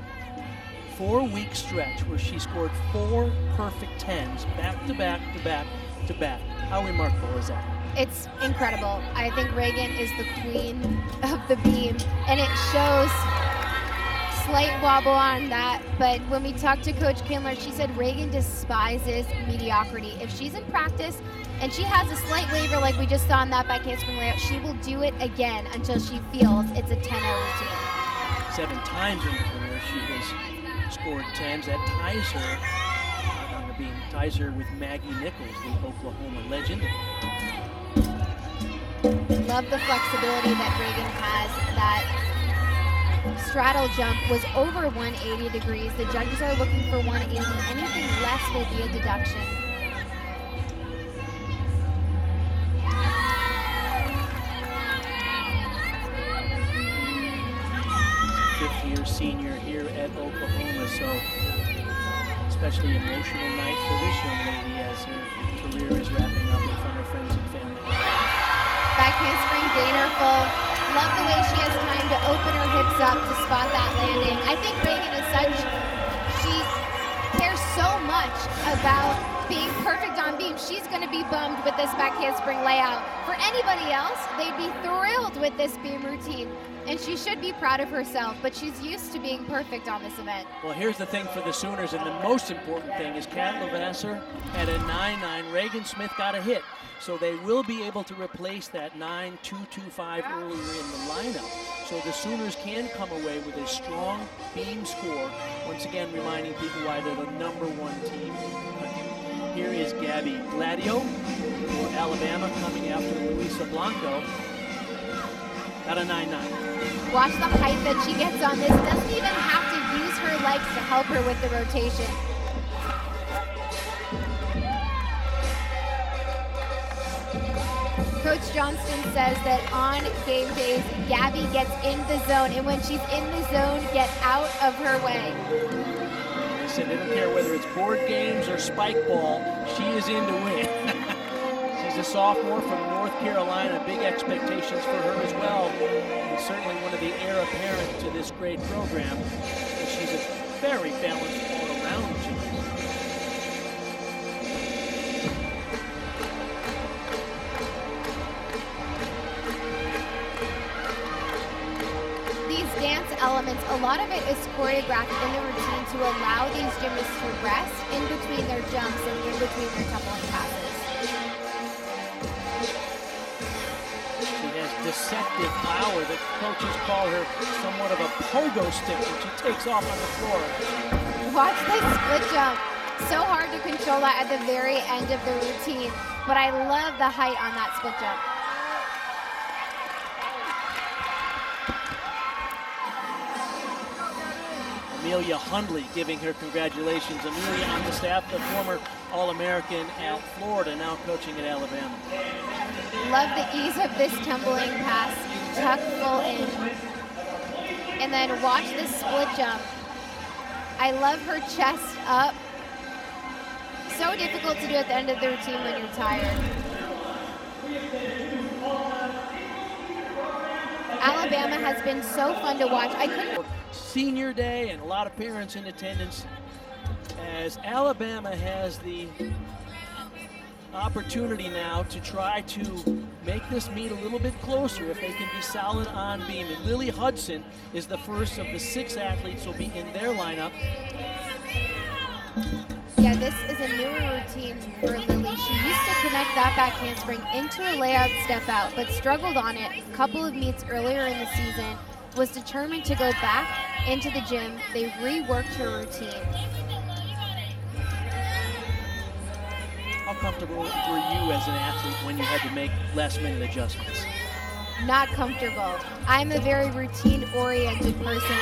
Speaker 1: 4-week stretch where she scored 4 perfect 10s back to back to back to back. How remarkable is that?
Speaker 2: It's incredible. I think Reagan is the queen of the beam, and it shows. Slight wobble on that, but when we talked to Coach Kindler, she said Reagan despises mediocrity. If she's in practice and she has a slight waiver like we just saw in that back handspring layout, she will do it again until she feels it's a 10-0 routine.
Speaker 1: 7 times in her career she has scored 10s. That ties her on the beam, ties her with Maggie Nichols, the Oklahoma legend.
Speaker 2: Love the flexibility that Reagan has. That straddle jump was over 180 degrees. The judges are looking for 180. Anything less will be a deduction.
Speaker 1: Fifth-year senior here at Oklahoma, so especially emotional night for this young lady as her career is wrapping up in front of friends and family.
Speaker 2: Back handspring gainer full. Love the way she has time to open her hips up to spot that landing. I think Reagan is she cares so much about being perfect on beam. She's going to be bummed with this back handspring layout. For anybody else, they'd be thrilled with this beam routine. And she should be proud of herself, but she's used to being perfect on this event.
Speaker 1: Well, here's the thing for the Sooners, and the most important thing is Kat Levasseur at a 9.9. Reagan Smith got a hit, so they will be able to replace that 9.225 earlier in the lineup. So the Sooners can come away with a strong beam score, once again reminding people why they're the #1 team in the country. Here is Gabby Gladio for Alabama coming after Luisa Blanco at a 9.9.
Speaker 2: Watch the height that she gets on this. Doesn't even have to use her legs to help her with the rotation. Coach Johnston says that on game days, Gabby gets in the zone, and when she's in the zone, get out of her way.
Speaker 1: They said they don't care whether it's board games or spike ball, she is in to win. She's a sophomore from North Carolina, big expectations for her as well. And certainly one of the heir apparent to this great program. And she's a very balanced all-around gymnast.
Speaker 2: These dance elements, a lot of it is choreographed in the routine to allow these gymnasts to rest in between their jumps and in between their tumbling passes.
Speaker 1: Deceptive power that coaches call her somewhat of a pogo stick when she takes off on the floor.
Speaker 2: Watch this split jump. So hard to control that at the very end of the routine, but I love the height on that split jump.
Speaker 1: Amelia Hundley giving her congratulations. Amelia on the staff, the former All-American at Florida, now coaching at Alabama.
Speaker 2: Love the ease of this tumbling pass, tuck full in. And then watch this split jump. I love her chest up. So difficult to do at the end of the routine when you're tired. Alabama has been so fun to watch.
Speaker 1: Senior day and a lot of parents in attendance as Alabama has the opportunity now to try to make this meet a little bit closer if they can be solid on beam. And Lily Hudson is the first of the 6 athletes who will be in their lineup.
Speaker 2: Yeah, this is a newer routine for Lily. She used to connect that back handspring into a layout step out, but struggled on it a couple of meets earlier in the season, was determined to go back into the gym. They reworked her routine.
Speaker 1: How comfortable were you as an athlete when you had to make last-minute adjustments?
Speaker 2: Not comfortable. I'm a very routine-oriented person.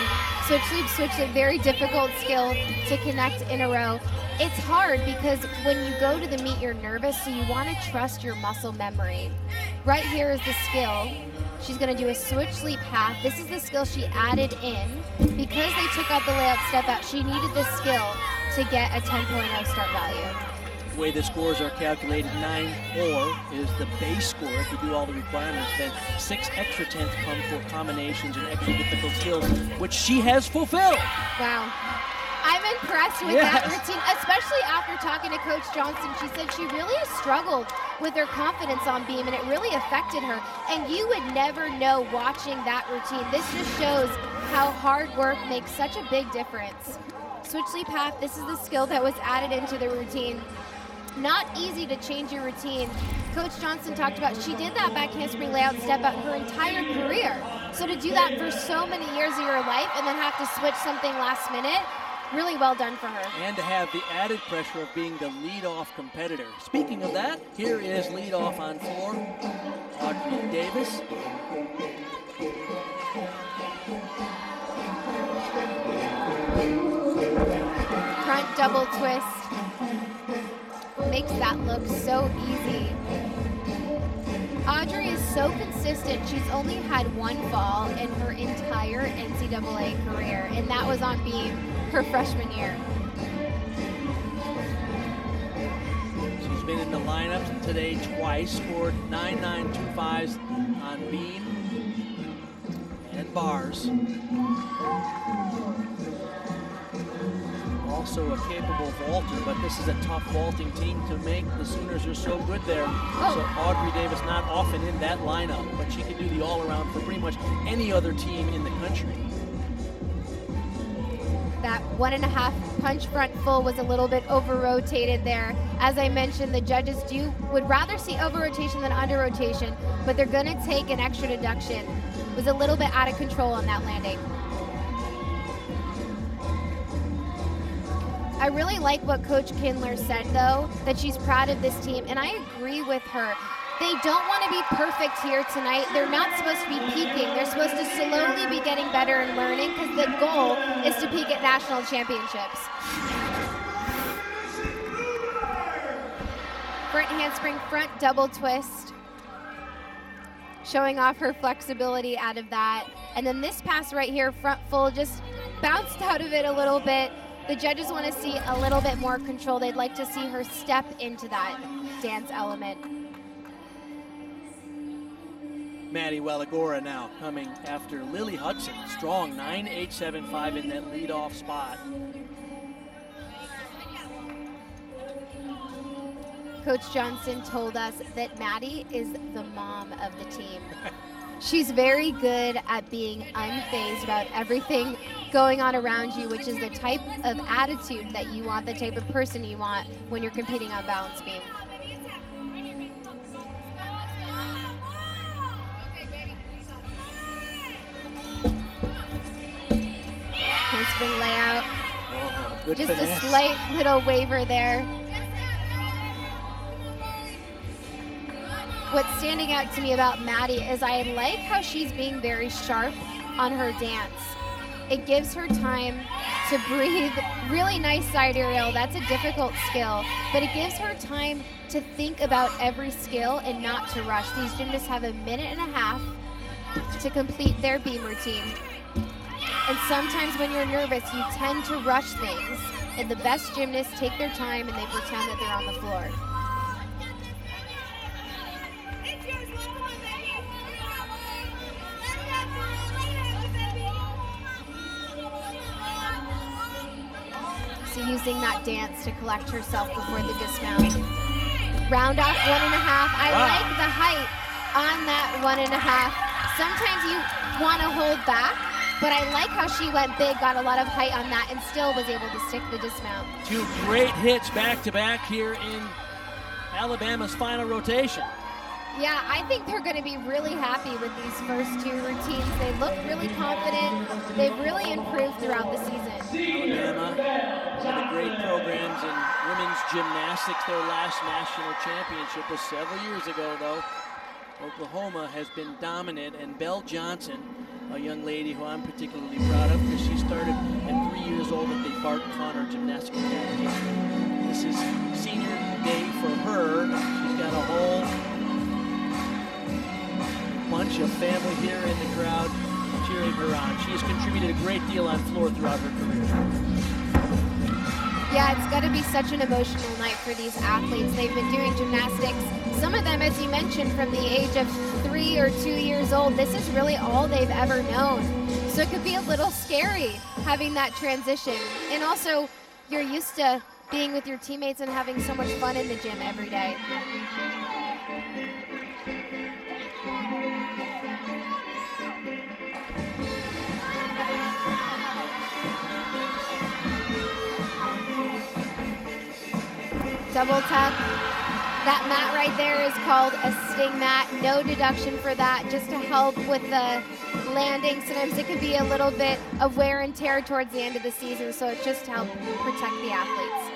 Speaker 2: Switch leap, very difficult skill to connect in a row. It's hard because when you go to the meet, you're nervous, so you want to trust your muscle memory. Right here is the skill. She's going to do a switch leap half. This is the skill she added in. Because they took out the layout step out, she needed this skill to get a 10.0 start value.
Speaker 1: The way the scores are calculated, 9-4 is the base score. If you do all the requirements, then 6 extra tenths come for combinations and extra difficult skills, which she has fulfilled.
Speaker 2: Wow. I'm impressed with that routine, especially after talking to Coach Johnson. She said she really struggled with her confidence on beam, and it really affected her. And you would never know watching that routine. This just shows how hard work makes such a big difference. Switch leap half, this is the skill that was added into the routine. Not easy to change your routine. Coach Johnson talked about she did that back handspring layout step out her entire career. So to do that for so many years of your life and then have to switch something last minute, really well done for her.
Speaker 1: And to have the added pressure of being the lead-off competitor. Speaking of that, here is lead-off on floor, Audrey Davis.
Speaker 2: Front double twist. Makes that look so easy. Audrey is so consistent. She's only had one fall in her entire NCAA career, and that was on beam her freshman year.
Speaker 1: She's been in the lineup today twice, scored 9.925s on beam and bars. Also a capable vaulter, but this is a tough vaulting team to make. The Sooners are so good there. So Audrey Davis not often in that lineup, but she can do the all-around for pretty much any other team in the country.
Speaker 2: That 1.5 punch front full was a little bit over-rotated there. As I mentioned, the judges would rather see over-rotation than under-rotation, but they're gonna take an extra deduction. It was a little bit out of control on that landing. I really like what Coach Kindler said, though, that she's proud of this team, and I agree with her. They don't want to be perfect here tonight. They're not supposed to be peaking. They're supposed to slowly be getting better and learning, because the goal is to peak at national championships. Front handspring, front double twist. Showing off her flexibility out of that. And then this pass right here, front full, just bounced out of it a little bit. The judges want to see a little bit more control. They'd like to see her step into that dance element.
Speaker 1: Maddie Wellagora now coming after Lily Hudson. Strong 9.875 in that lead-off spot.
Speaker 2: Coach Johnson told us that Maddie is the mom of the team. She's very good at being unfazed about everything going on around you, which is the type of attitude that you want, the type of person you want when you're competing on balance beam. Handspring layout.
Speaker 1: Good
Speaker 2: Just
Speaker 1: finesse.
Speaker 2: a slight little waver there. What's standing out to me about Maddie is I like how she's being very sharp on her dance. It gives her time to breathe. Really nice side aerial. That's a difficult skill, but it gives her time to think about every skill and not to rush. These gymnasts have 1.5 minutes to complete their beam routine. And sometimes when you're nervous, you tend to rush things. And the best gymnasts take their time and they pretend that they're on the floor. So using that dance to collect herself before the dismount. Round off 1.5. I like the height on that 1.5. Sometimes you want to hold back, but I like how she went big, got a lot of height on that, and still was able to stick the dismount.
Speaker 1: Two great hits back-to-back here in Alabama's final rotation.
Speaker 2: Yeah, I think they're going to be really happy with these first two routines. They look really confident. They've really improved throughout the season.
Speaker 1: Alabama, one of the great programs in women's gymnastics. Their last national championship was several years ago, though. Oklahoma has been dominant, and Belle Johnson, a young lady who I'm particularly proud of because she started at 3 years old at the Bart Connor Gymnastics Academy. This is senior day for her. She's got a whole bunch of family here in the crowd cheering her on. She has contributed a great deal on floor throughout her career.
Speaker 2: Yeah, it's got to be such an emotional night for these athletes. They've been doing gymnastics, some of them, as you mentioned, from the age of 3 or 2 years old. This is really all they've ever known. So it could be a little scary having that transition. And also, you're used to being with your teammates and having so much fun in the gym every day. Double tuck. That mat right there is called a sting mat. No deduction for that, just to help with the landing. Sometimes it can be a little bit of wear and tear towards the end of the season, so it just helps protect the athletes.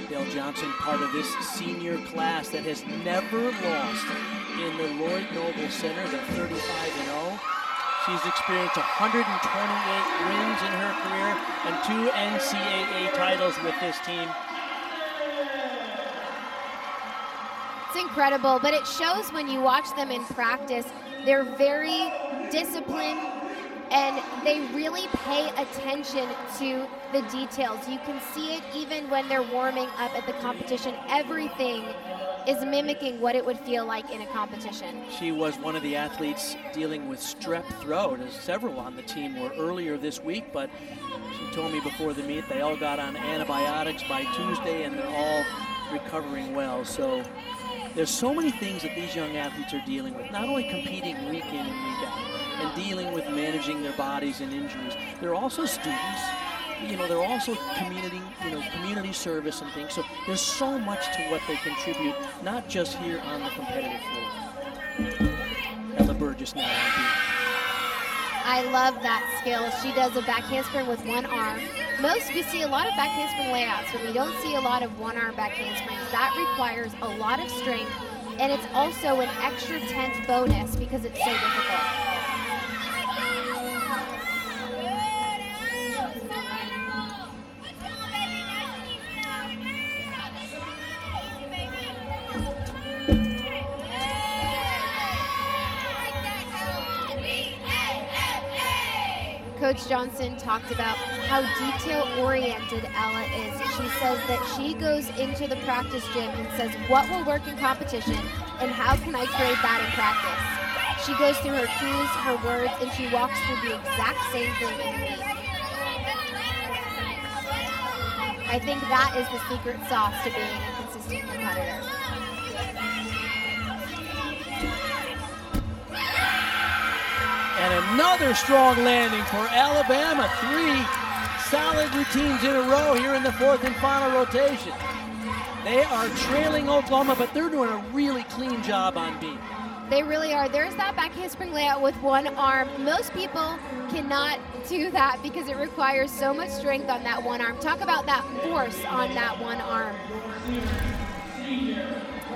Speaker 1: Dale Johnson, part of this senior class that has never lost in the Lloyd Noble Center. They're 35-0. She's experienced 128 wins in her career and 2 NCAA titles with this team.
Speaker 2: It's incredible, but it shows when you watch them in practice. They're very disciplined and they really pay attention to the details. You can see it even when they're warming up at the competition. Everything is mimicking what it would feel like in a competition.
Speaker 1: She was one of the athletes dealing with strep throat, as several on the team were earlier this week, but she told me before the meet they all got on antibiotics by Tuesday and they're all recovering well. So there's so many things that these young athletes are dealing with, not only competing week in and week out and dealing with managing their bodies and injuries. They're also students. They're also community service and things. So there's so much to what they contribute, not just here on the competitive floor. Ella Burgess now on beat.
Speaker 2: I love that skill. She does a back handspring with one arm. We see a lot of back handspring layouts, but we don't see a lot of one-arm back handsprings. That requires a lot of strength, and it's also an extra 10th bonus because it's so difficult. Coach Johnson talked about how detail-oriented Ella is. She says that she goes into the practice gym and says, what will work in competition and how can I create that in practice? She goes through her cues, her words, and she walks through the exact same thing in the meet. I think that is the secret sauce to being a consistent competitor.
Speaker 1: And another strong landing for Alabama. 3 solid routines in a row here in the 4th and final rotation. They are trailing Oklahoma, but they're doing a really clean job on beat.
Speaker 2: They really are. There's that back handspring layout with one arm. Most people cannot do that because it requires so much strength on that one arm. Talk about that force on that one arm.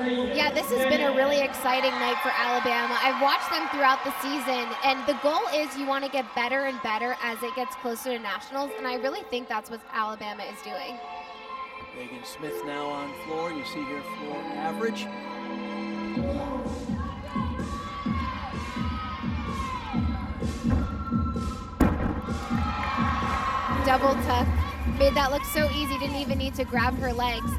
Speaker 2: Yeah, this has been a really exciting night for Alabama. I've watched them throughout the season, and the goal is you want to get better and better as it gets closer to nationals, and I really think that's what Alabama is doing.
Speaker 1: Megan Smith now on floor. You see here floor average.
Speaker 2: Double tuck. Made that look so easy, didn't even need to grab her legs.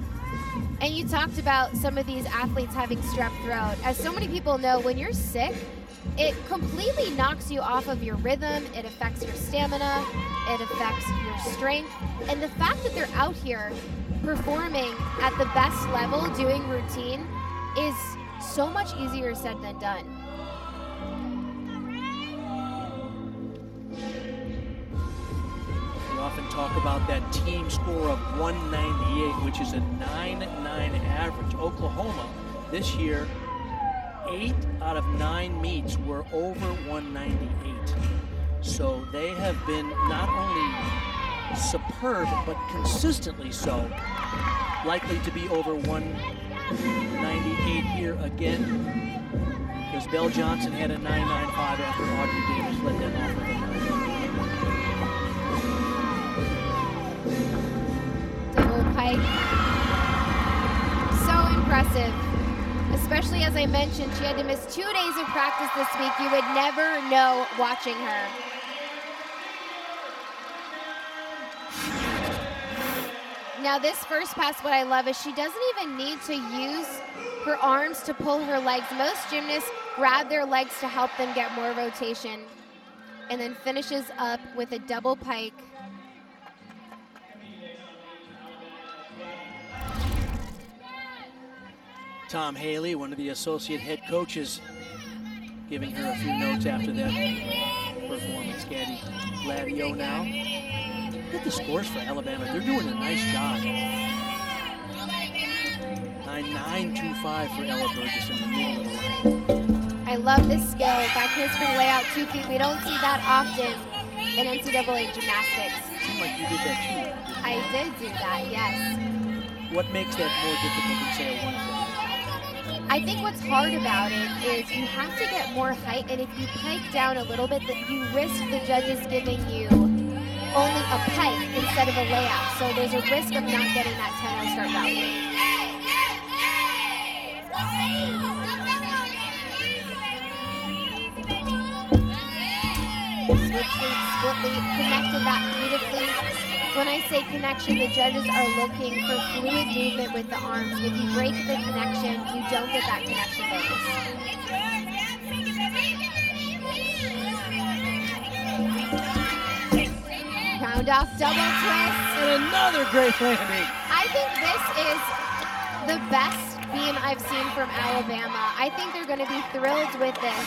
Speaker 2: And you talked about some of these athletes having strep throat. As so many people know, when you're sick, it completely knocks you off of your rhythm. It affects your stamina. It affects your strength. And the fact that they're out here performing at the best level, doing routine, is so much easier said than done.
Speaker 1: Often talk about that team score of 198, which is a 9.9 average. Oklahoma this year, 8 out of 9 meets were over 198. So they have been not only superb, but consistently so. Likely to be over 198 here again, because Belle Johnson had a 9.95 after Audrey Davis led them off with a 9.98.
Speaker 2: Double pike. So impressive. Especially as I mentioned, she had to miss 2 days of practice this week. You would never know watching her. Now this first pass, what I love is she doesn't even need to use her arms to pull her legs. Most gymnasts grab their legs to help them get more rotation, and then finishes up with a double pike.
Speaker 1: Tom Haley, one of the associate head coaches, giving her a few notes after that performance. Gaddy Gladio now. Look at the scores for Alabama. They're doing a nice job. 9.925 for Ella Burgess in the middle of the line.
Speaker 2: I love this skill. Back handspring layout, 2 feet. We don't see that often in NCAA gymnastics.
Speaker 1: Seemed like you did that too.
Speaker 2: I did do that, yes.
Speaker 1: What makes that more difficult than, say, a 1-foot?
Speaker 2: I think what's hard about it is you have to get more height, and if you pike down a little bit, that you risk the judges giving you only a pike instead of a layout. So there's a risk of not getting that 10-0 start value. Switch lead, split lead, connected that beautifully. When I say connection, the judges are looking for fluid movement with the arms. If you break the connection, you don't get that connection bonus. Round off double twist.
Speaker 1: And another great landing.
Speaker 2: I think this is the best beam I've seen from Alabama. I think they're going to be thrilled with this.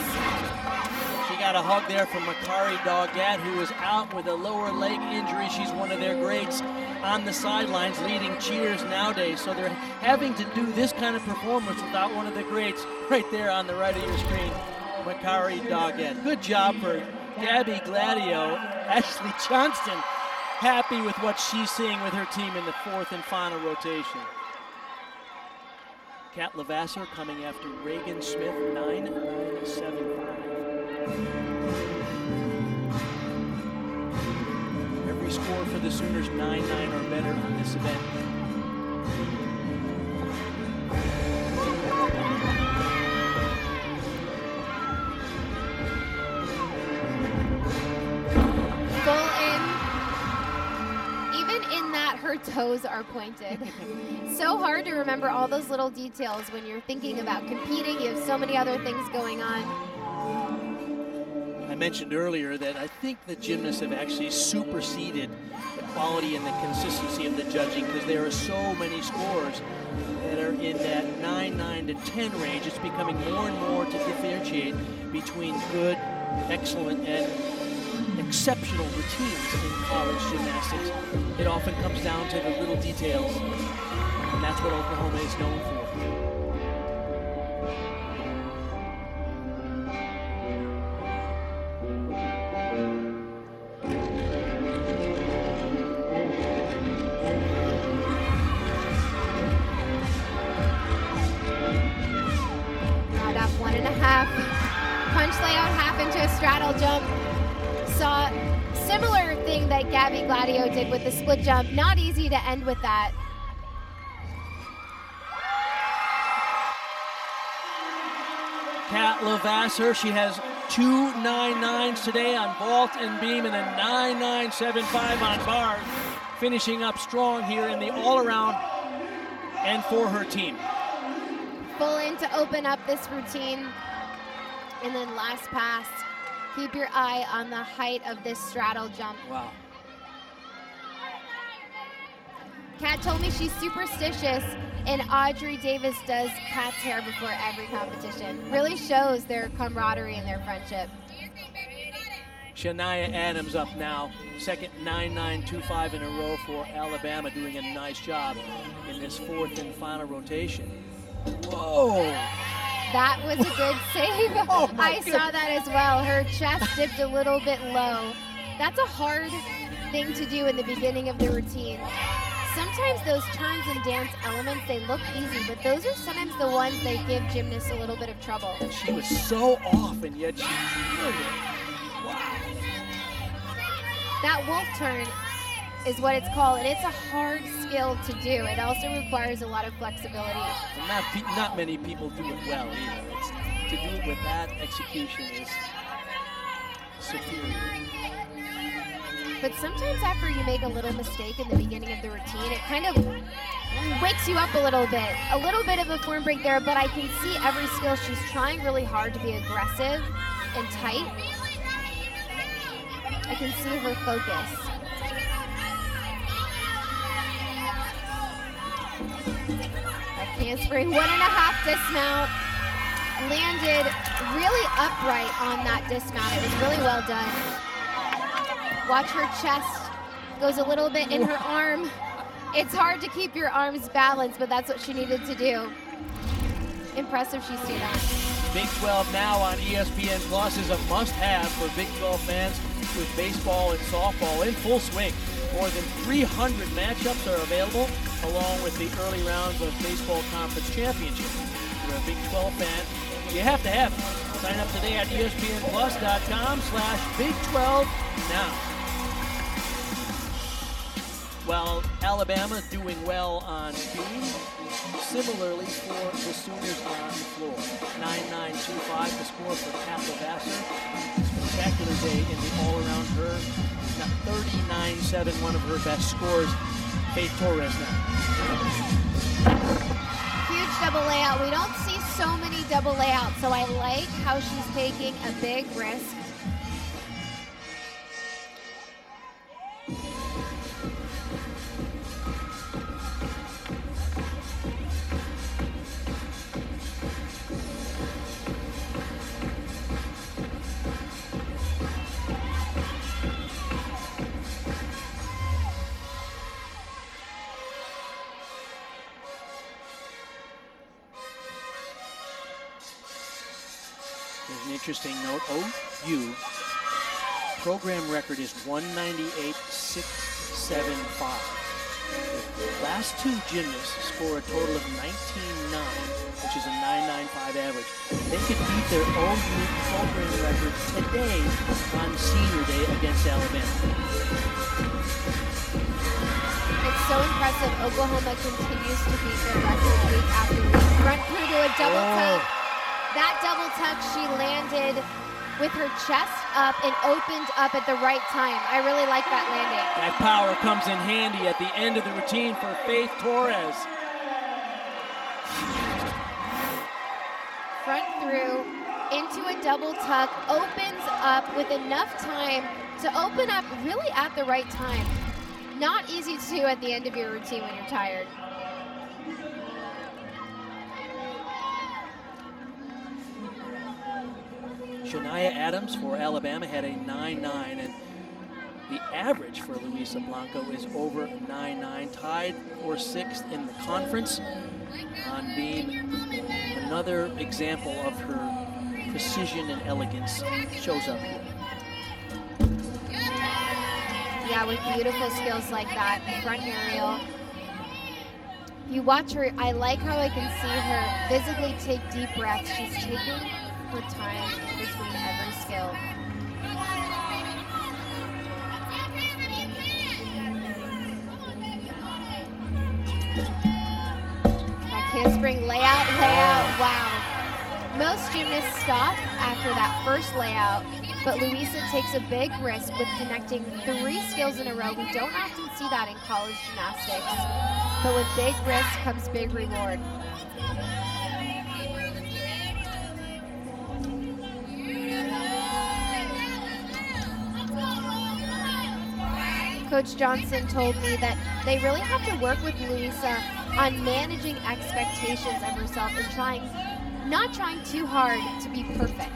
Speaker 1: She got a hug there from Makari Doggett, who is out with a lower leg injury. She's one of their greats on the sidelines, leading cheers nowadays. So they're having to do this kind of performance without one of the greats right there on the right of your screen, Makari Doggett. Good job for Gabby Gladio. Ashley Johnston happy with what she's seeing with her team in the 4th and final rotation. Kat Levasseur coming after Reagan Smith, 9.975. Every score for the Sooners, 9-9 or better on this event.
Speaker 2: Full in. Even in that, her toes are pointed. So hard to remember all those little details when you're thinking about competing. You have so many other things going on.
Speaker 1: I mentioned earlier that I think the gymnasts have actually superseded the quality and the consistency of the judging, because there are so many scores that are in that 9-9 to 10 range. It's becoming more and more to differentiate between good, excellent, and exceptional routines in college gymnastics. It often comes down to the little details, and that's what Oklahoma is known for.
Speaker 2: Punch layout half into a straddle jump. Saw similar thing that Gabby Gladio did with the split jump. Not easy to end with that.
Speaker 1: Kat Levasseur, she has 2 9-9s today on vault and beam, and a 9-9-7-5 on bars, finishing up strong here in the all-around and for her team.
Speaker 2: Full in to open up this routine. And then last pass, keep your eye on the height of this straddle jump.
Speaker 1: Wow.
Speaker 2: Kat told me she's superstitious, and Audrey Davis does Kat's hair before every competition. Really shows their camaraderie and their friendship.
Speaker 1: Shania Adams up now, second 9-9-2-5 in a row for Alabama, doing a nice job in this 4th and final rotation. Whoa!
Speaker 2: That was a good save.
Speaker 1: Oh
Speaker 2: I saw that as well. Her chest dipped a little bit low. That's a hard thing to do in the beginning of the routine. Sometimes those turns and dance elements, they look easy, but those are sometimes the ones that give gymnasts a little bit of trouble.
Speaker 1: And she was so off, and yet she killed it. Wow.
Speaker 2: That wolf turn is what it's called, and it's a hard skill to do. It also requires a lot of flexibility.
Speaker 1: And not many people do it well either. To do it with that execution is superior.
Speaker 2: But sometimes after you make a little mistake in the beginning of the routine, it kind of wakes you up a little bit. A little bit of a form break there, but I can see every skill. She's trying really hard to be aggressive and tight. I can see her focus. Handspring, 1.5 dismount. Landed really upright on that dismount. It was really well done. Watch her chest goes a little bit in her arm. It's hard to keep your arms balanced, but that's what she needed to do. Impressive she stayed on.
Speaker 1: Big 12 Now on ESPN Plus is a must-have for Big 12 fans with baseball and softball in full swing. More than 300 matchups are available, along with the early rounds of baseball conference championship. If you're a Big 12 fan, you have to have it. Sign up today at ESPNplus.com/Big12Now. While Alabama doing well on speed, similarly for the Sooners on the floor. 9.925 to score for Kappa Vassar. Spectacular day in the all-around her. Got 39.7, one of her best scores. Faith Torres now.
Speaker 2: Huge double layout. We don't see so many double layouts, so I like how she's taking a big risk.
Speaker 1: There's an interesting note. OU program record is 198.675. The last two gymnasts score a total of 19.9, which is a 9.95 average. They could beat their OU program record today on senior day against Alabama.
Speaker 2: It's so impressive. Oklahoma continues to beat their record week after week. Front through to a double tuck. That double tuck she landed with her chest up and opened up at the right time. I really like that landing.
Speaker 1: That power comes in handy at the end of the routine for Faith Torres.
Speaker 2: Front through into a double tuck, opens up with enough time to open up really at the right time. Not easy to do at the end of your routine when you're tired.
Speaker 1: Shania Adams for Alabama had a 9.9, and the average for Luisa Blanco is over 9.9, tied for 6th in the conference on being another example of her precision and elegance shows up here.
Speaker 2: Yeah, with beautiful skills like that, front aerial. You watch her, I like how I can see her physically take deep breaths. She's taking her time between every skill. That handspring layout, wow. Most gymnasts stop after that first layout, but Luisa takes a big risk with connecting 3 skills in a row. We don't often see that in college gymnastics, but with big risk comes big reward. Coach Johnson told me that they really have to work with Luisa on managing expectations of herself and not trying too hard to be perfect.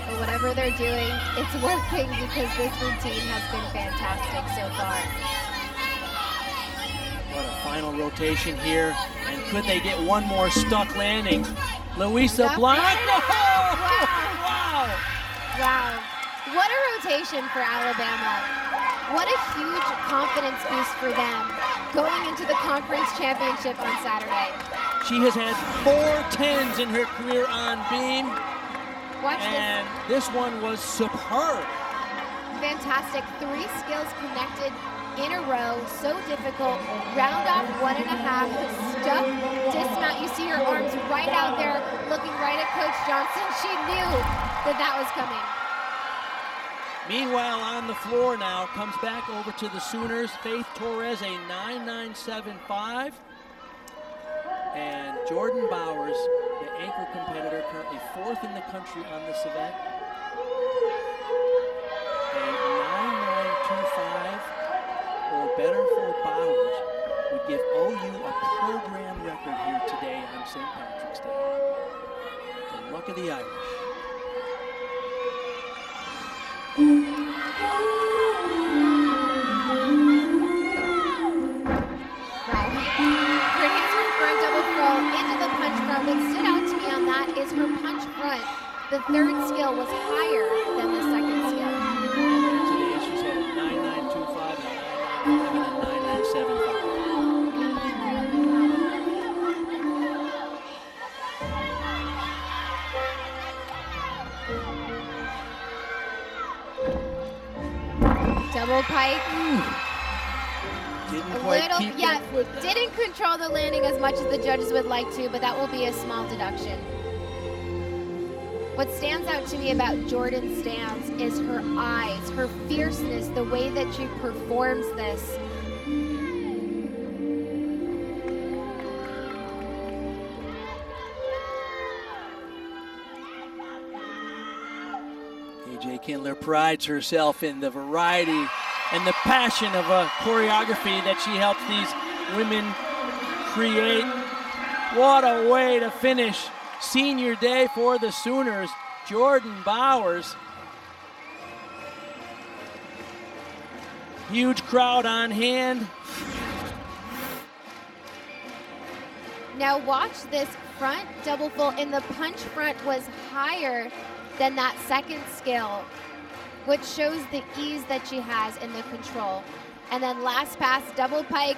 Speaker 2: But whatever they're doing, it's working because this routine has been fantastic so far.
Speaker 1: What a final rotation here. And could they get one more stuck landing? Luisa Blanco!
Speaker 2: Wow. What a rotation for Alabama. What a huge confidence boost for them going into the conference championship on Saturday.
Speaker 1: She has had 4 10s in her career on beam.
Speaker 2: Watch
Speaker 1: and this one was superb.
Speaker 2: Fantastic. 3 skills connected in a row. So difficult. Round off 1.5. Stuck dismount. You see her arms right out there looking right at Coach Johnson. She knew that was coming.
Speaker 1: Meanwhile, on the floor now, comes back over to the Sooners. Faith Torres, a 9.975. And Jordan Bowers, the anchor competitor, currently 4th in the country on this event. A 9.925 or better for Bowers would give OU a program record here today on St. Patrick's Day. The luck of the Irish.
Speaker 2: what stood out to me on that is her punch front. The third skill was higher than the second skill.
Speaker 1: Today she's had a 9.925 and a 9.975.
Speaker 2: Double pike.
Speaker 1: Didn't
Speaker 2: A
Speaker 1: quite
Speaker 2: little,
Speaker 1: keep
Speaker 2: yeah,
Speaker 1: that foot down.
Speaker 2: didn't control the landing as much as the judges would like to, but that will be a small deduction. What stands out to me about Jordan's stance is her eyes, her fierceness, the way that she performs this.
Speaker 1: AJ Kindler prides herself in the variety and the passion of a choreography that she helps these women create. What a way to finish senior day for the Sooners. Jordan Bowers. Huge crowd on hand.
Speaker 2: Now watch this front double full, and the punch front was higher than that second skill, which shows the ease that she has in the control. And then last pass, double pike.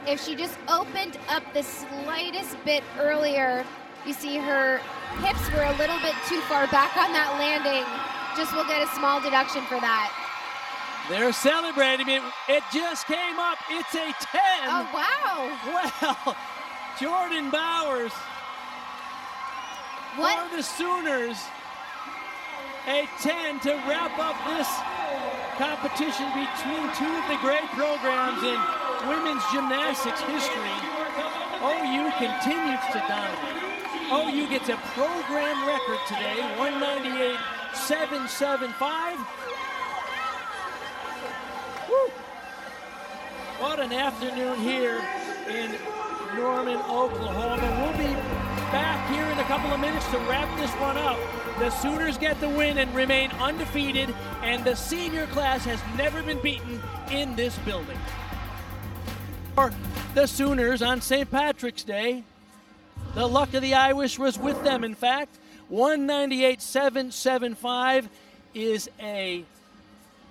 Speaker 2: If she just opened up the slightest bit earlier, you see her hips were a little bit too far back on that landing. Just will get a small deduction for that.
Speaker 1: They're celebrating it. It just came up. It's a 10.
Speaker 2: Oh, wow.
Speaker 1: Well, Jordan Bowers
Speaker 2: What?
Speaker 1: for the Sooners. A 10 to wrap up this competition between two of the great programs in women's gymnastics history. OU continues to dominate. OU gets a program record today, 198.775. Woo. What an afternoon here in Norman, Oklahoma. We'll be back here in a couple of minutes to wrap this one up. The Sooners get the win and remain undefeated, and the senior class has never been beaten in this building. For the Sooners on St. Patrick's Day, the luck of the Irish was with them. In fact, 198.775 is a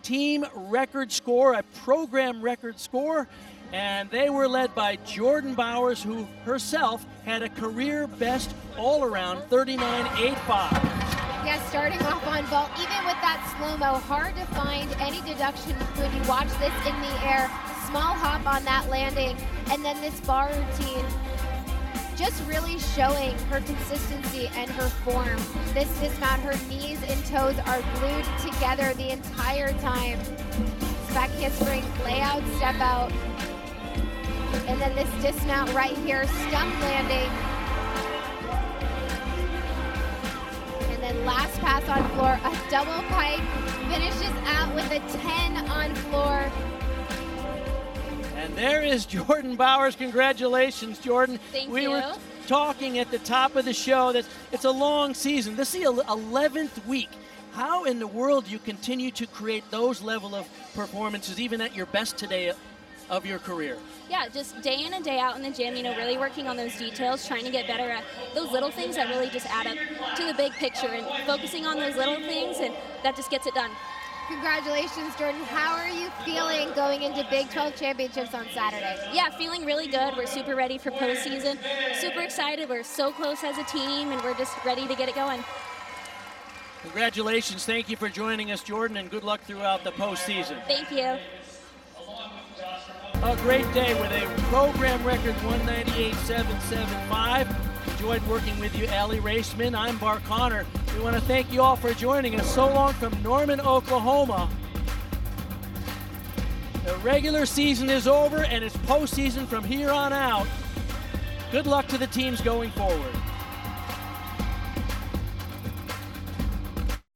Speaker 1: team record score, a program record score, and they were led by Jordan Bowers, who herself had a career best all-around 39.85.
Speaker 2: Yeah, starting off on vault, even with that slow-mo, hard to find any deduction when you watch this in the air. Small hop on that landing, and then this bar routine, just really showing her consistency and her form. This dismount, her knees and toes are glued together the entire time. Back handspring, layout, step out. And then this dismount right here, stump landing. And then last pass on floor, a double pike, finishes out with a 10 on floor.
Speaker 1: And there is Jordan Bowers. Congratulations, Jordan.
Speaker 5: Thank
Speaker 1: we
Speaker 5: you.
Speaker 1: were talking at the top of the show that it's a long season. This is the 11th week. How in the world do you continue to create those level of performances even at your best today of your career?
Speaker 5: Yeah, just day in and day out in the gym, really working on those details, trying to get better at those little things that really just add up to the big picture, and focusing on those little things, and that just gets it done.
Speaker 2: Congratulations, Jordan. How are you feeling going into Big 12 championships on Saturday?
Speaker 5: Yeah, feeling really good. We're super ready for postseason. Super excited. We're so close as a team, and we're just ready to get it going.
Speaker 1: Congratulations. Thank you for joining us, Jordan, and good luck throughout the postseason.
Speaker 5: Thank you.
Speaker 1: A great day with a program record 198.775. Enjoyed working with you, Allie Raceman. I'm Bar Connor. We want to thank you all for joining us. So long from Norman, Oklahoma. The regular season is over, and it's postseason from here on out. Good luck to the teams going forward.